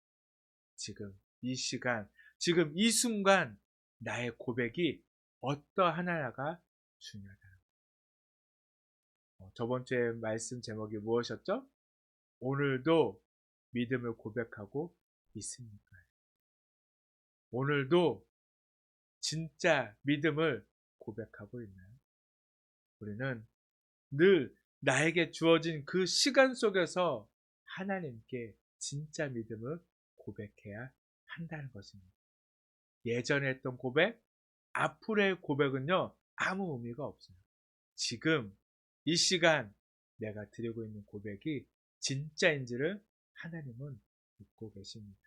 Speaker 1: 지금 이 시간, 지금 이 순간 나의 고백이 어떠하나가 중요하다. 저번 주에 말씀 제목이 무엇이었죠? 오늘도 믿음을 고백하고 있습니까? 오늘도 진짜 믿음을 고백하고 있나요? 우리는 늘 나에게 주어진 그 시간 속에서 하나님께 진짜 믿음을 고백해야 한다는 것입니다. 예전에 했던 고백, 앞으로의 고백은요, 아무 의미가 없어요. 지금, 이 시간 내가 드리고 있는 고백이 진짜인지를 하나님은 묻고 계십니다.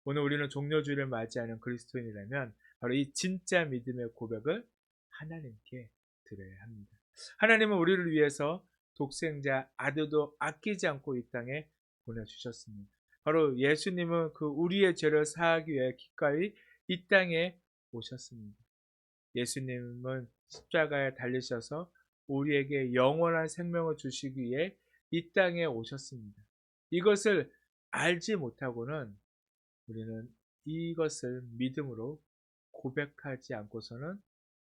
Speaker 1: 오늘 우리는 종료주일을 맞이하는 그리스도인이라면 바로 이 진짜 믿음의 고백을 하나님께 드려야 합니다. 하나님은 우리를 위해서 독생자 아들도 아끼지 않고 이 땅에 보내주셨습니다. 바로 예수님은 그 우리의 죄를 사하기 위해 기꺼이 이 땅에 오셨습니다. 예수님은 십자가에 달리셔서 우리에게 영원한 생명을 주시기 위해 이 땅에 오셨습니다. 이것을 알지 못하고는 우리는 이것을 믿음으로 고백하지 않고서는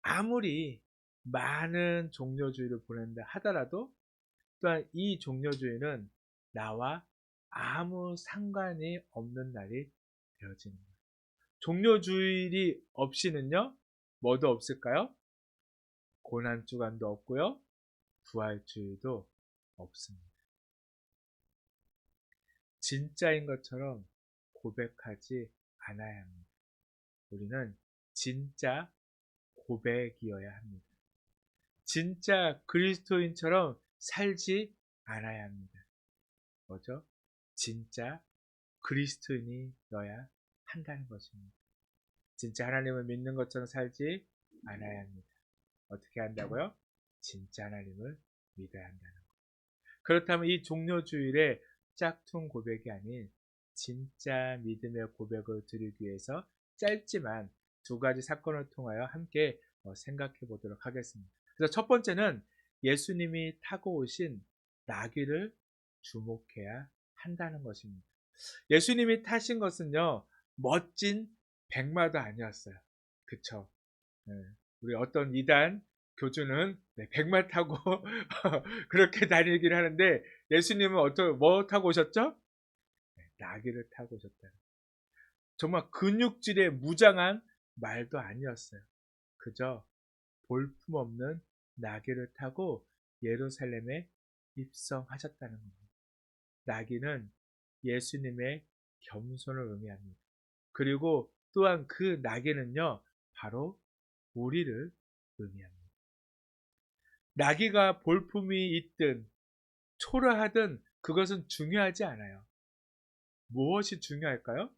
Speaker 1: 아무리 많은 종려주의를 보낸다 하더라도 또한 이 종려주의는 나와 아무 상관이 없는 날이 되어지는 거예요. 종료주일이 없이는요, 뭐도 없을까요? 고난주간도 없고요, 부활주일도 없습니다. 진짜인 것처럼 고백하지 않아야 합니다. 우리는 진짜 고백이어야 합니다. 진짜 그리스도인처럼 살지 않아야 합니다. 뭐죠? 진짜 그리스도인이어야 한다는 것입니다. 진짜 하나님을 믿는 것처럼 살지 않아야 합니다. 어떻게 한다고요? 진짜 하나님을 믿어야 한다는 것. 그렇다면 이 종료주일에 짝퉁 고백이 아닌 진짜 믿음의 고백을 드리기 위해서 짧지만 두 가지 사건을 통하여 함께 생각해 보도록 하겠습니다. 그래서 첫 번째는 예수님이 타고 오신 나귀를 주목해야 한다는 것입니다. 예수님이 타신 것은요, 멋진 백마도 아니었어요. 그쵸? 네. 우리 어떤 이단 교주는 백마 타고 그렇게 다니기를 하는데, 예수님은 뭐 타고 오셨죠? 나귀를 타고 오셨다. 정말 근육질의 무장한 말도 아니었어요. 그저 볼품없는 나귀를 타고 예루살렘에 입성하셨다는 겁니다. 나귀는 예수님의 겸손을 의미합니다. 그리고 또한 그 나귀는요, 바로 우리를 의미합니다. 나귀가 볼품이 있든 초라하든 그것은 중요하지 않아요. 무엇이 중요할까요?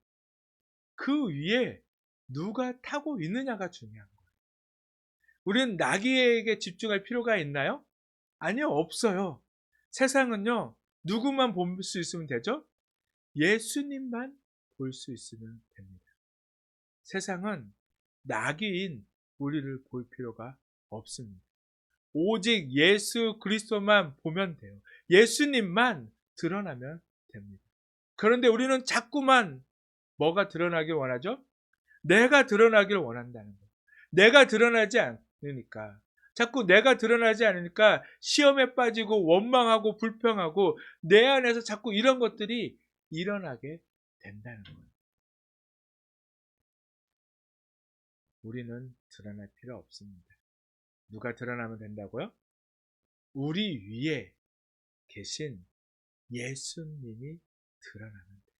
Speaker 1: 그 위에 누가 타고 있느냐가 중요한 거예요. 우리는 나귀에게 집중할 필요가 있나요? 아니요, 없어요. 세상은요, 누구만 볼 수 있으면 되죠? 예수님만 볼 수 있으면 됩니다. 세상은 나귀인 우리를 볼 필요가 없습니다. 오직 예수 그리스도만 보면 돼요. 예수님만 드러나면 됩니다. 그런데 우리는 자꾸만 뭐가 드러나길 원하죠? 내가 드러나길 원한다는 거예요. 내가 드러나지 않으니까. 자꾸 내가 드러나지 않으니까 시험에 빠지고 원망하고 불평하고 내 안에서 자꾸 이런 것들이 일어나게 된다는 거예요. 우리는 드러날 필요 없습니다. 누가 드러나면 된다고요? 우리 위에 계신 예수님이 드러나면 돼요.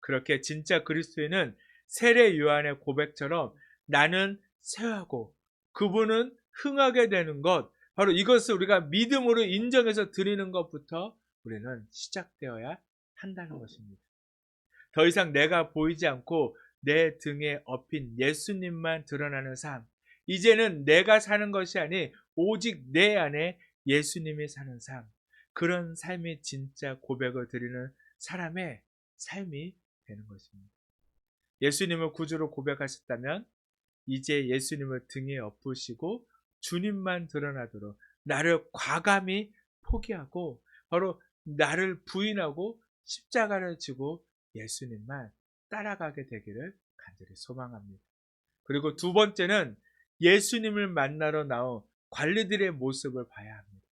Speaker 1: 그렇게 진짜 그리스도인은 세례 요한의 고백처럼 나는 쇠하고 그분은 흥하게 되는 것, 바로 이것을 우리가 믿음으로 인정해서 드리는 것부터 우리는 시작되어야 한다는 것입니다. 더 이상 내가 보이지 않고 내 등에 업힌 예수님만 드러나는 삶, 이제는 내가 사는 것이 아닌 오직 내 안에 예수님이 사는 삶, 그런 삶이 진짜 고백을 드리는 사람의 삶이 되는 것입니다. 예수님을 구주로 고백하셨다면 이제 예수님을 등에 엎으시고 주님만 드러나도록 나를 과감히 포기하고 바로 나를 부인하고 십자가를 지고 예수님만 따라가게 되기를 간절히 소망합니다. 그리고 두 번째는 예수님을 만나러 나온 관리들의 모습을 봐야 합니다.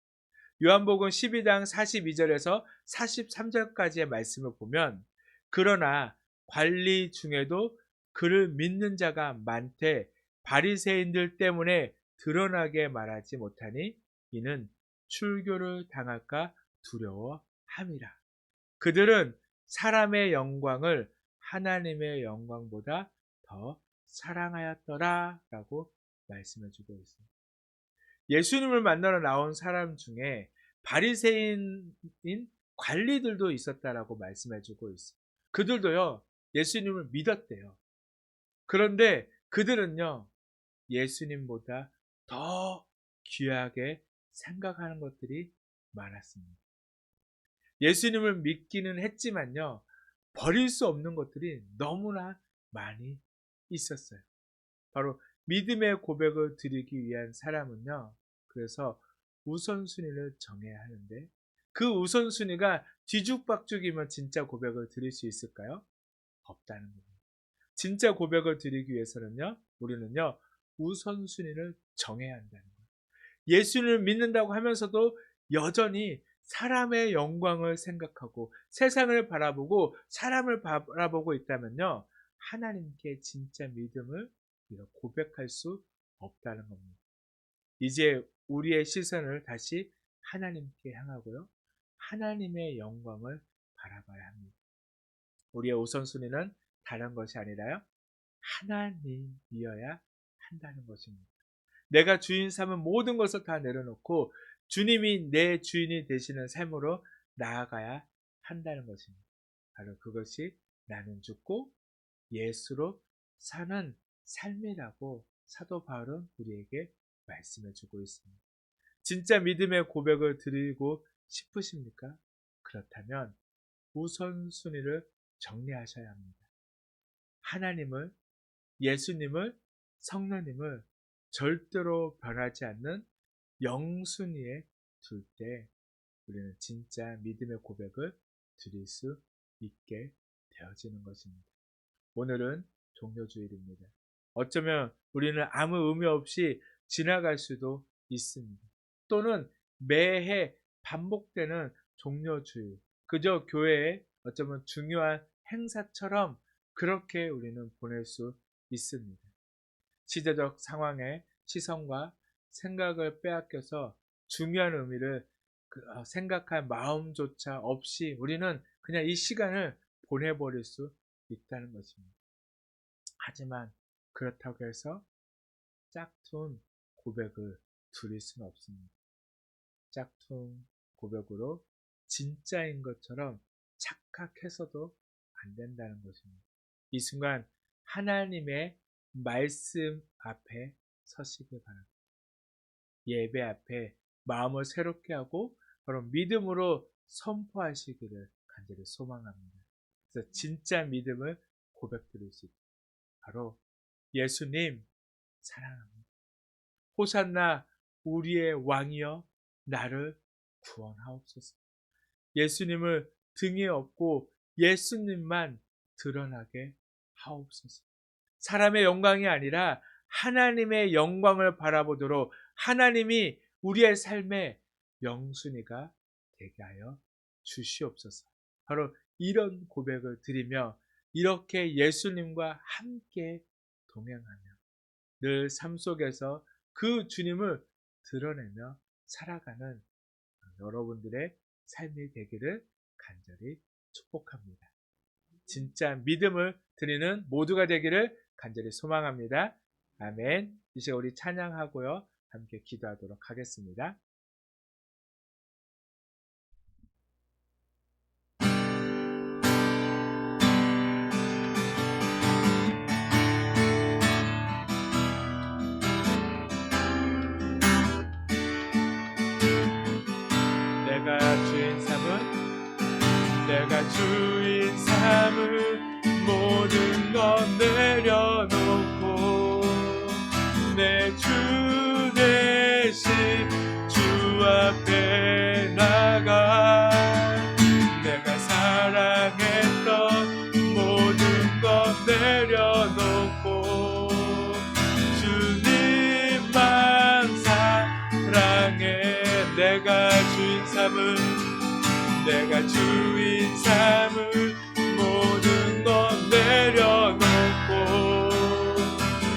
Speaker 1: 요한복음 12장 42절에서 43절까지의 말씀을 보면 그러나 관리 중에도 그를 믿는 자가 많되 바리새인들 때문에 드러나게 말하지 못하니 이는 출교를 당할까 두려워함이라. 그들은 사람의 영광을 하나님의 영광보다 더 사랑하였더라 라고 말씀해 주고 있습니다. 예수님을 만나러 나온 사람 중에 바리새인인 관리들도 있었다라고 말씀해 주고 있어요. 그들도요, 예수님을 믿었대요. 그런데 그들은요, 예수님보다 더 귀하게 생각하는 것들이 많았습니다. 예수님을 믿기는 했지만요, 버릴 수 없는 것들이 너무나 많이 있었어요. 바로 믿음의 고백을 드리기 위한 사람은요, 그래서 우선순위를 정해야 하는데 그 우선순위가 뒤죽박죽이면 진짜 고백을 드릴 수 있을까요? 없다는 겁니다. 진짜 고백을 드리기 위해서는요, 우리는요, 우선순위를 정해야 한다는 거예요. 예수를 믿는다고 하면서도 여전히 사람의 영광을 생각하고 세상을 바라보고 사람을 바라보고 있다면요, 하나님께 진짜 믿음을 고백할 수 없다는 겁니다. 이제 우리의 시선을 다시 하나님께 향하고요, 하나님의 영광을 바라봐야 합니다. 우리의 우선순위는 다른 것이 아니라요, 하나님이어야 한다는 것입니다. 내가 주인 삼은 모든 것을 다 내려놓고 주님이 내 주인이 되시는 삶으로 나아가야 한다는 것입니다. 바로 그것이 나는 죽고 예수로 사는 삶이라고 사도 바울은 우리에게 말씀해 주고 있습니다. 진짜 믿음의 고백을 드리고 싶으십니까? 그렇다면 우선순위를 정리하셔야 합니다. 하나님을, 예수님을, 성령님을 절대로 변하지 않는 영순위에 둘 때 우리는 진짜 믿음의 고백을 드릴 수 있게 되어지는 것입니다. 오늘은 종료주일입니다. 어쩌면 우리는 아무 의미 없이 지나갈 수도 있습니다. 또는 매해 반복되는 종료주일, 그저 교회의 어쩌면 중요한 행사처럼 그렇게 우리는 보낼 수 있습니다. 시대적 상황의 시선과 생각을 빼앗겨서 중요한 의미를 생각할 마음조차 없이 우리는 그냥 이 시간을 보내버릴 수 있다는 것입니다. 하지만 그렇다고 해서 짝퉁 고백을 드릴 수는 없습니다. 짝퉁 고백으로 진짜인 것처럼 착각해서도 안 된다는 것입니다. 이 순간 하나님의 말씀 앞에 서시길 바랍니다. 예배 앞에 마음을 새롭게 하고 바로 믿음으로 선포하시기를 간절히 소망합니다. 그래서 진짜 믿음을 고백드릴 수 있다. 바로 예수님 사랑합니다. 호산나 우리의 왕이여 나를 구원하옵소서. 예수님을 등에 업고 예수님만 드러나게 하옵소서. 사람의 영광이 아니라 하나님의 영광을 바라보도록 하나님이 우리의 삶의 영순위가 되게 하여 주시옵소서. 바로 이런 고백을 드리며 이렇게 예수님과 함께 동행하며 늘 삶 속에서 그 주님을 드러내며 살아가는 여러분들의 삶이 되기를 간절히 축복합니다. 진짜 믿음을 드리는 모두가 되기를 간절히 소망합니다. 아멘. 이제 우리 찬양하고요. 함께 기도하도록 하겠습니다. 내가 주인 삼을 모든 것 내려놓고 내 주 대신 주 앞에 나가 내가 사랑했던 모든 것 내려놓고 주님만 사랑해. 내가 주인 삼을 모든 것 내려놓고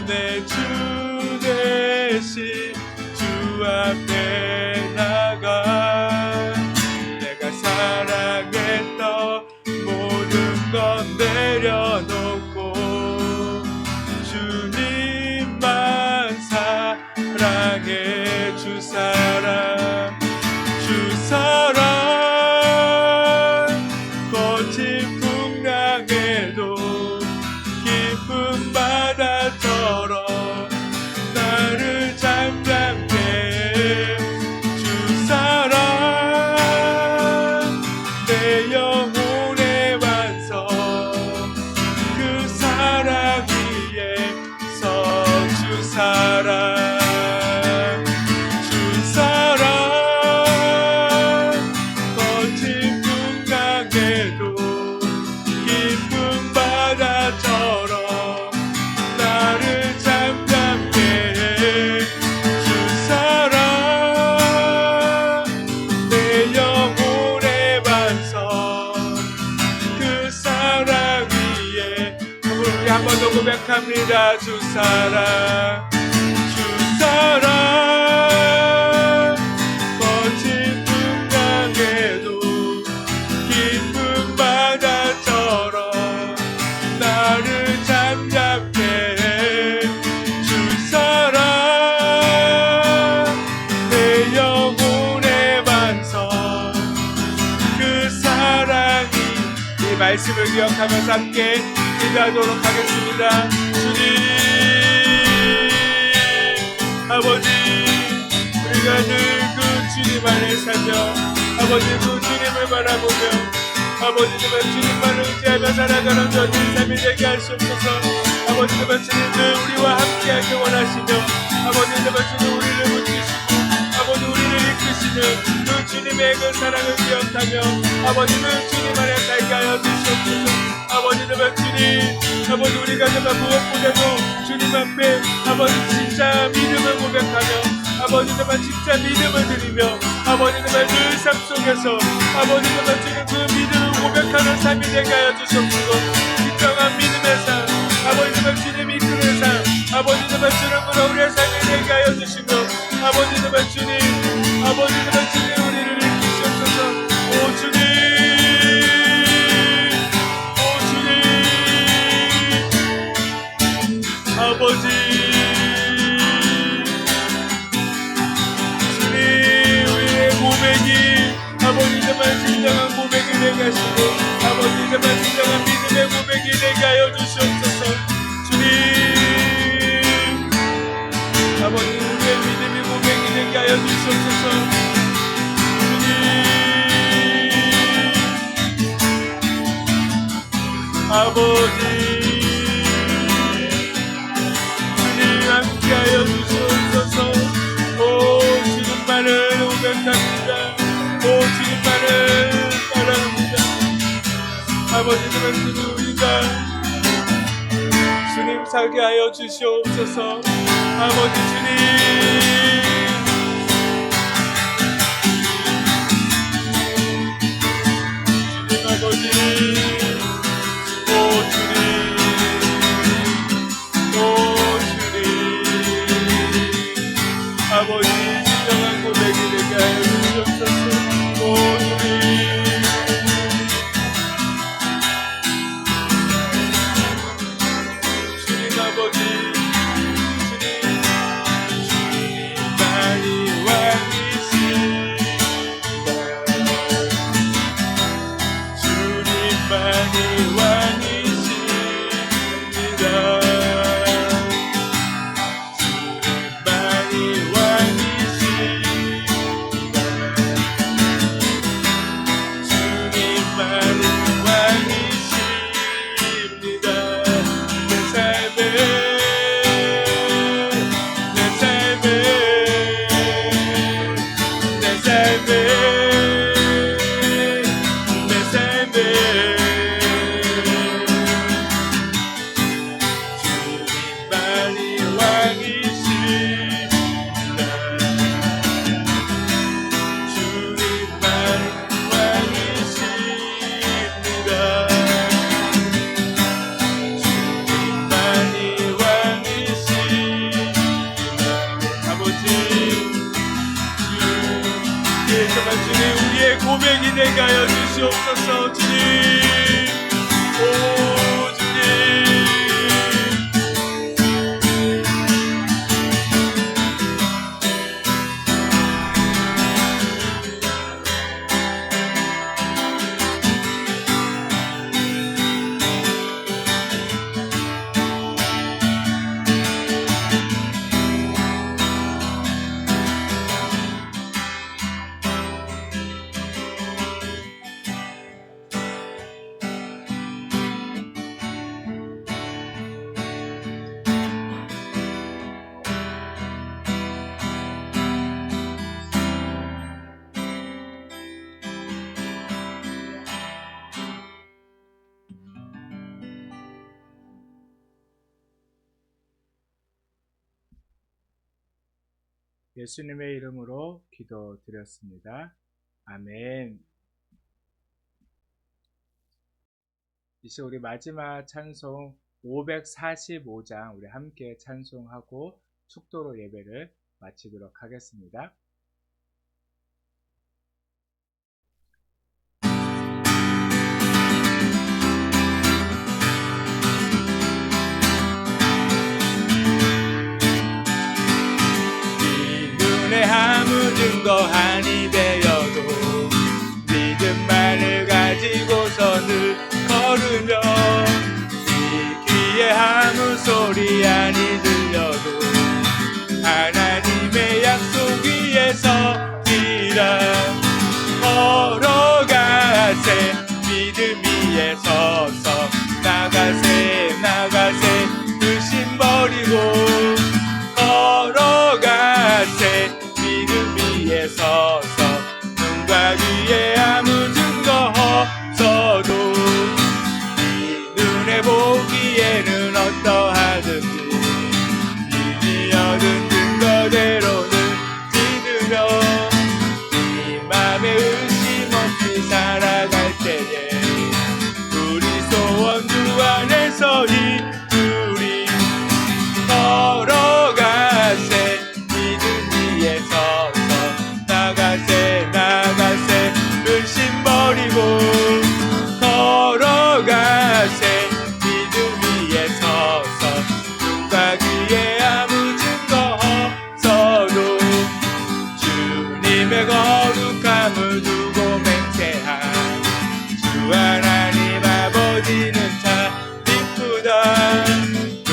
Speaker 1: 내 주 대신 주 앞에 나가 내가 사랑했던 모든 것 내려놓고 주님만 사랑해. 주 사랑 거친 풍랑에도 깊은 바다처럼 나를 잠잠케 해. 주 사랑 내 영혼의 완성 그 사랑 위에서 주 사랑 고백합니다. 주 사랑 거친 풍랑에도 깊은 바다처럼 나를 잠잠케 해. 주 사랑 내 영혼의 반성 그 사랑 말씀을 기억하면서 함께 기도하도록 하겠습니다. 주님, 아버지, 우리가 늘 그 주님 안에 살며 아버지 그 주님을 바라보며 아버지 정말 주님만을 의지하며 살아가는 저들 삶이 되게 할 수 없어서 아버지 정말 주님들 우리와 함께하기 원하시며 아버지 정말 주님 우리를 붙이시고 아버지 우리를 이끄시는 그 주님의 그 사랑을 기억하며 아버지 그 주님 안에 살게 하여 주시옵소서. 아버지 정말 주님 아버지 우리가 정말 무엇보다도 주님 앞에 아버지 진짜 믿음을 고백하며 아버지 정말 진짜 믿음을 드리며 아버지 정말 늘 삶 속에서 아버지 정말 주님 그 믿음을 고백하는 삶이 되게 하여 주시옵소서. 진정한 믿음의 삶 아버지 정말 주님이 이끄는 삶 아버지 정말 주님으로 우리의 삶이 되게 하여 주시며 아버지 정말 주님 아버지 정말 주님 우리를 이끄시옵소서. 오 주님 오 주님 아버지 아버지 정말 진정한 고백이 되게 하시고 아버지 정말 진정한 믿음의 고백이 되게 하여 주시옵소서. 주님 아버지 우리의 믿음의 고백이 되게 하여 주시옵소서. 주님 아버지 주님 함께 하여 주시옵소서. 오 주님만을 고백합니다. 오 주님만을 따라합니다. 아버지 정말 주님 우리가 주님 살게 하여 주시옵소서. 아버지 주님 주님 아버지 오 주님 오 주님 아버지 진정한 고백이 되게 하여 주시옵소서. 오 주님 주님 아버지 주님만이 왕이시다. 주님만이 왕이시다. 주님만이 왕이시다. 고백이 되게 하여 주시옵소서. 주님 오 주님 예수님의 이름으로 기도드렸습니다. 아멘. 이제 우리 마지막 찬송 545장 우리 함께 찬송하고 축도로 예배를 마치도록 하겠습니다. 아무 증거하니 되어도 믿음만을 가지고서는 주님의 거룩함을 두고 맹세한 주 하나님 아버지는 참 이쁘다. 그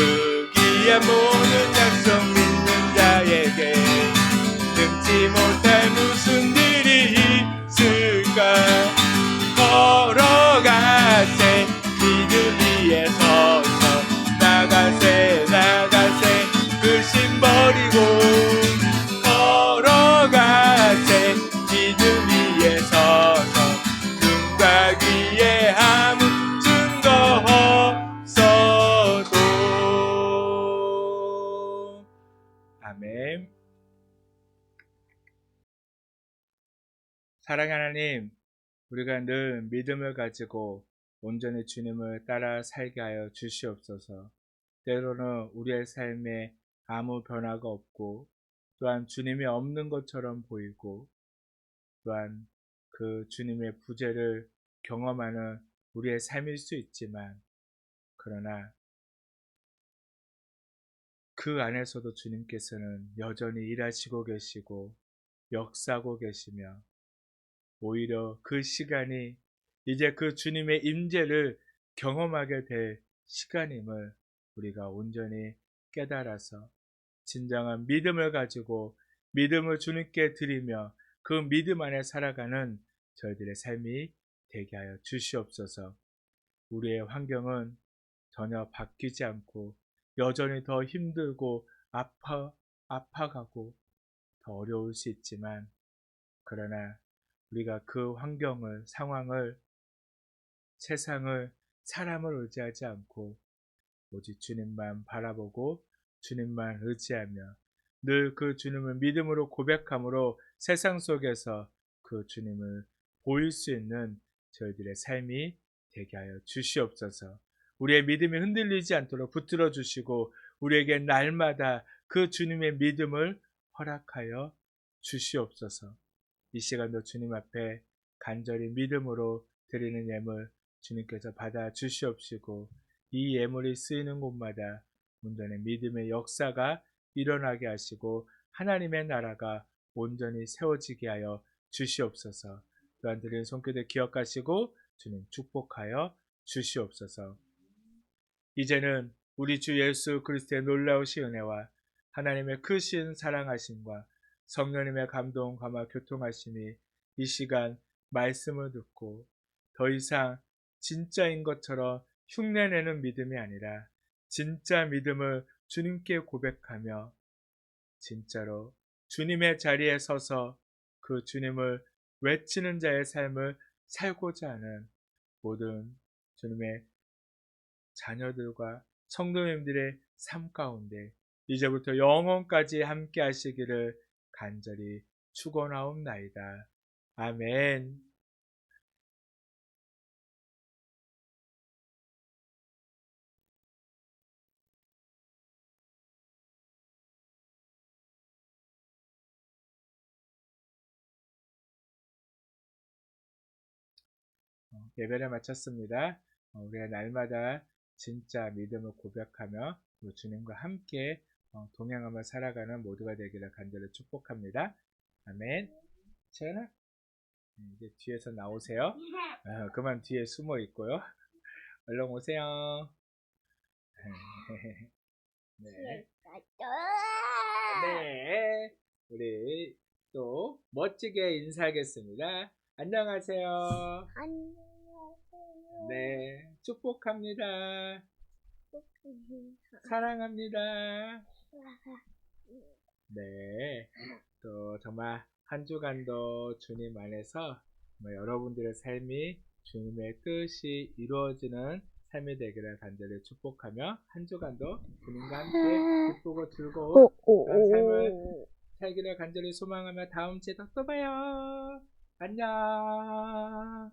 Speaker 1: 귀한 모든 약속 믿는 자에게 능치 못할 무슨 일이 있을까. 걸어가세 믿음 위에 서서 나가세 나가세 그 심 버리고 걸어가세 믿음 위에 서서 눈과 귀에 아무 증거 없어도. 아멘. 사랑하는 하나님, 우리가 늘 믿음을 가지고 온전히 주님을 따라 살게 하여 주시옵소서. 때로는 우리의 삶에 아무 변화가 없고 또한 주님이 없는 것처럼 보이고 또한 그 주님의 부재를 경험하는 우리의 삶일 수 있지만, 그러나 그 안에서도 주님께서는 여전히 일하시고 계시고 역사하고 계시며, 오히려 그 시간이 이제 그 주님의 임재를 경험하게 될 시간임을 우리가 온전히 깨달아서 진정한 믿음을 가지고 믿음을 주님께 드리며 그 믿음 안에 살아가는 저희들의 삶이 되게 하여 주시옵소서. 우리의 환경은 전혀 바뀌지 않고 여전히 더 힘들고 아파가고 더 어려울 수 있지만, 그러나 우리가 그 환경을, 상황을, 세상을, 사람을 의지하지 않고 오직 주님만 바라보고 주님만 의지하며 늘 그 주님을 믿음으로 고백함으로 세상 속에서 그 주님을 보일 수 있는 저희들의 삶이 되게 하여 주시옵소서. 우리의 믿음이 흔들리지 않도록 붙들어 주시고 우리에게 날마다 그 주님의 믿음을 허락하여 주시옵소서. 이 시간도 주님 앞에 간절히 믿음으로 드리는 예물 주님께서 받아 주시옵시고, 이 예물이 쓰이는 곳마다 온전히 믿음의 역사가 일어나게 하시고 하나님의 나라가 온전히 세워지게 하여 주시옵소서. 또한 드리는 손길을 기억하시고 주님 축복하여 주시옵소서. 이제는 우리 주 예수 그리스도의 놀라우신 은혜와 하나님의 크신 사랑하심과 성령님의 감동, 감화, 교통하심이 이 시간 말씀을 듣고 더 이상 진짜인 것처럼 흉내내는 믿음이 아니라 진짜 믿음을 주님께 고백하며 진짜로 주님의 자리에 서서 그 주님을 외치는 자의 삶을 살고자 하는 모든 주님의 자녀들과 성도님들의 삶 가운데 이제부터 영원까지 함께 하시기를 간절히 축원하옵나이다. 아멘. 예배를 마쳤습니다. 우리가 날마다 진짜 믿음을 고백하며 주님과 함께 동행하며 살아가는 모두가 되기를 간절히 축복합니다. 아멘. 채연아, 이제 뒤에서 나오세요. 그만 뒤에 숨어 있고요. 얼른 오세요. 네. 네. 우리 또 멋지게 인사하겠습니다. 안녕하세요.
Speaker 3: 안녕하세요.
Speaker 1: 네. 축복합니다. 사랑합니다. 네. 또 정말 한 주간도 주님 안에서 여러분들의 삶이 주님의 뜻이 이루어지는 삶이 되기를 간절히 축복하며 한 주간도 주님과 함께 기쁘고 즐거운 그런 삶을 살기를 간절히 소망하며 다음 주에 또 봐요. 안녕.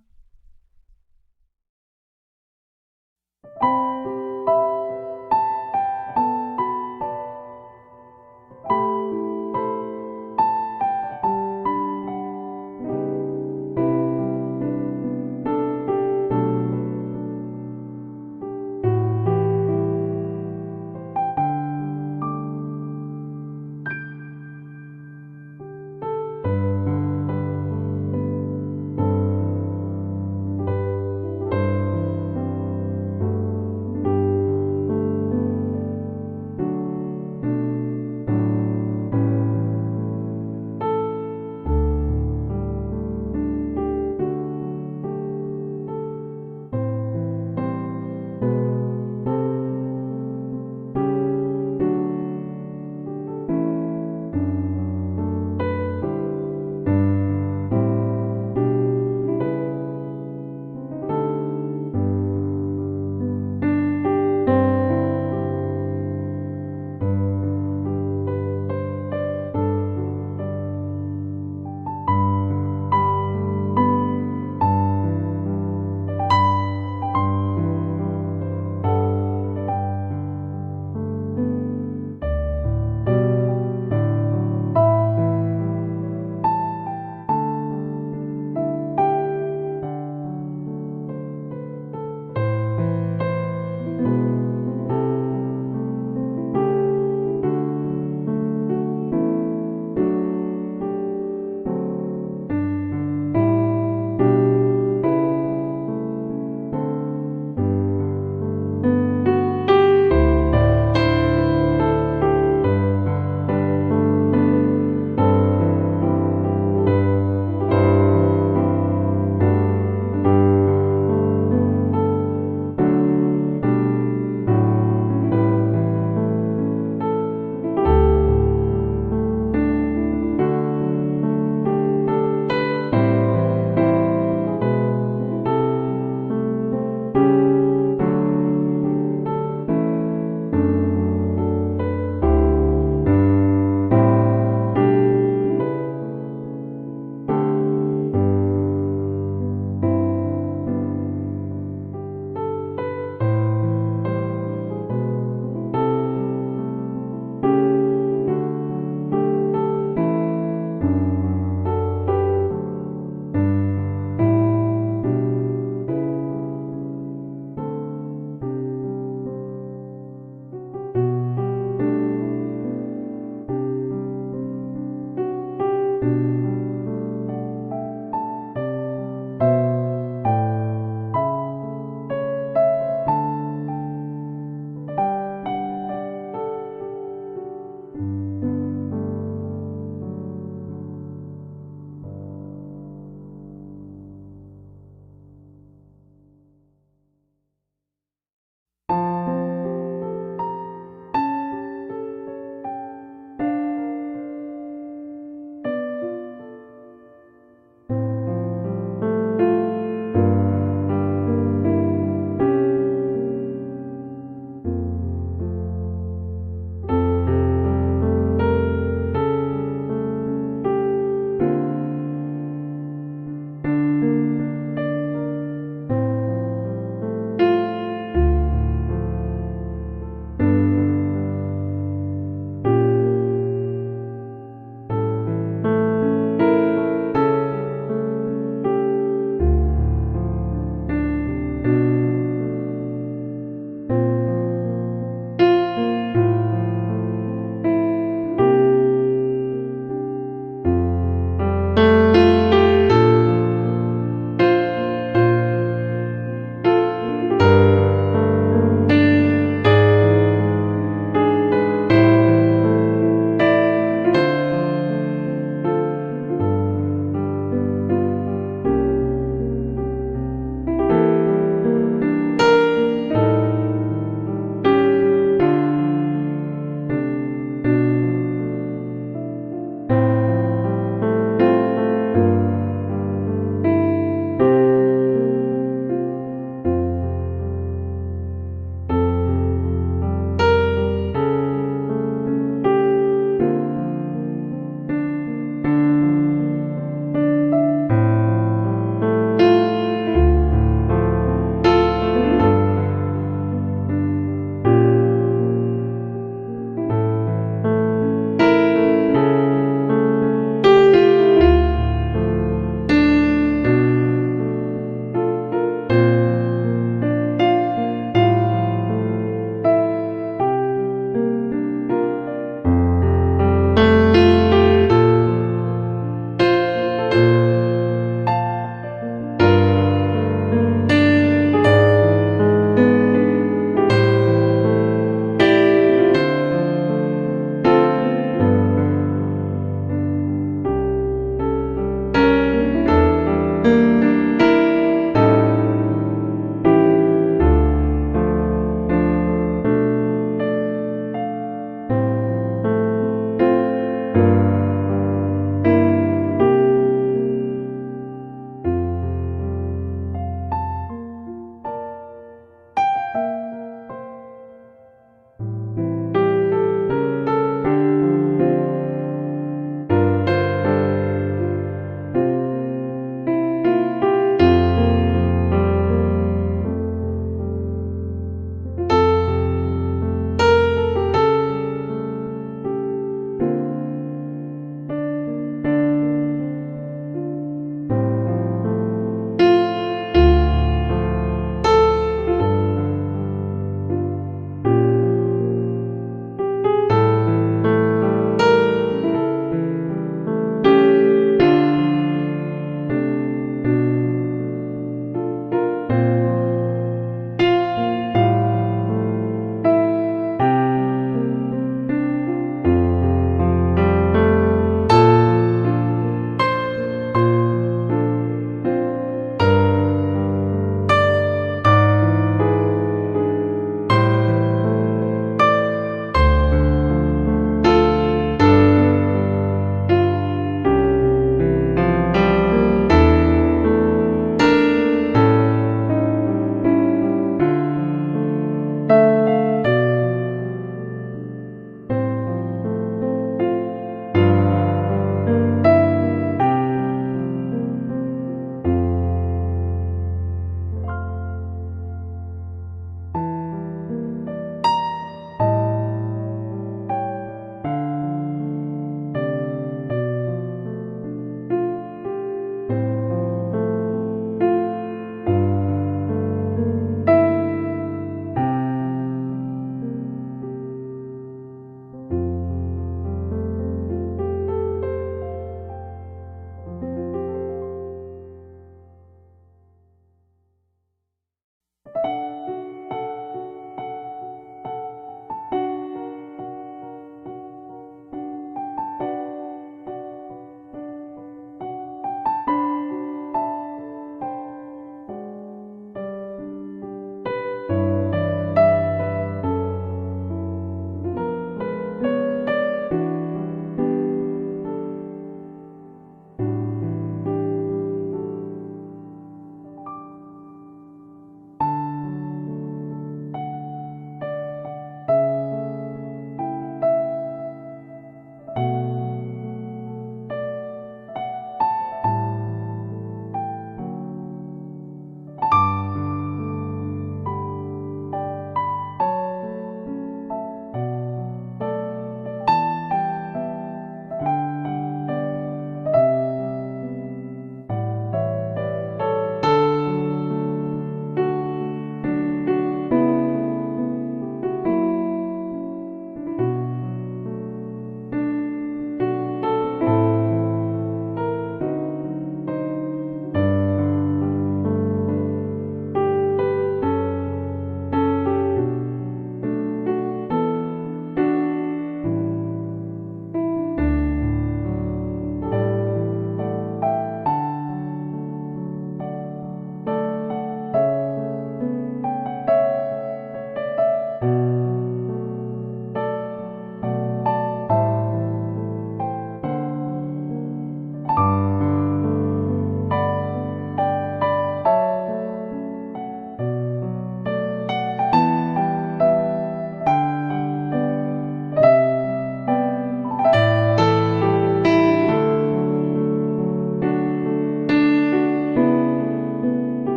Speaker 1: 안녕.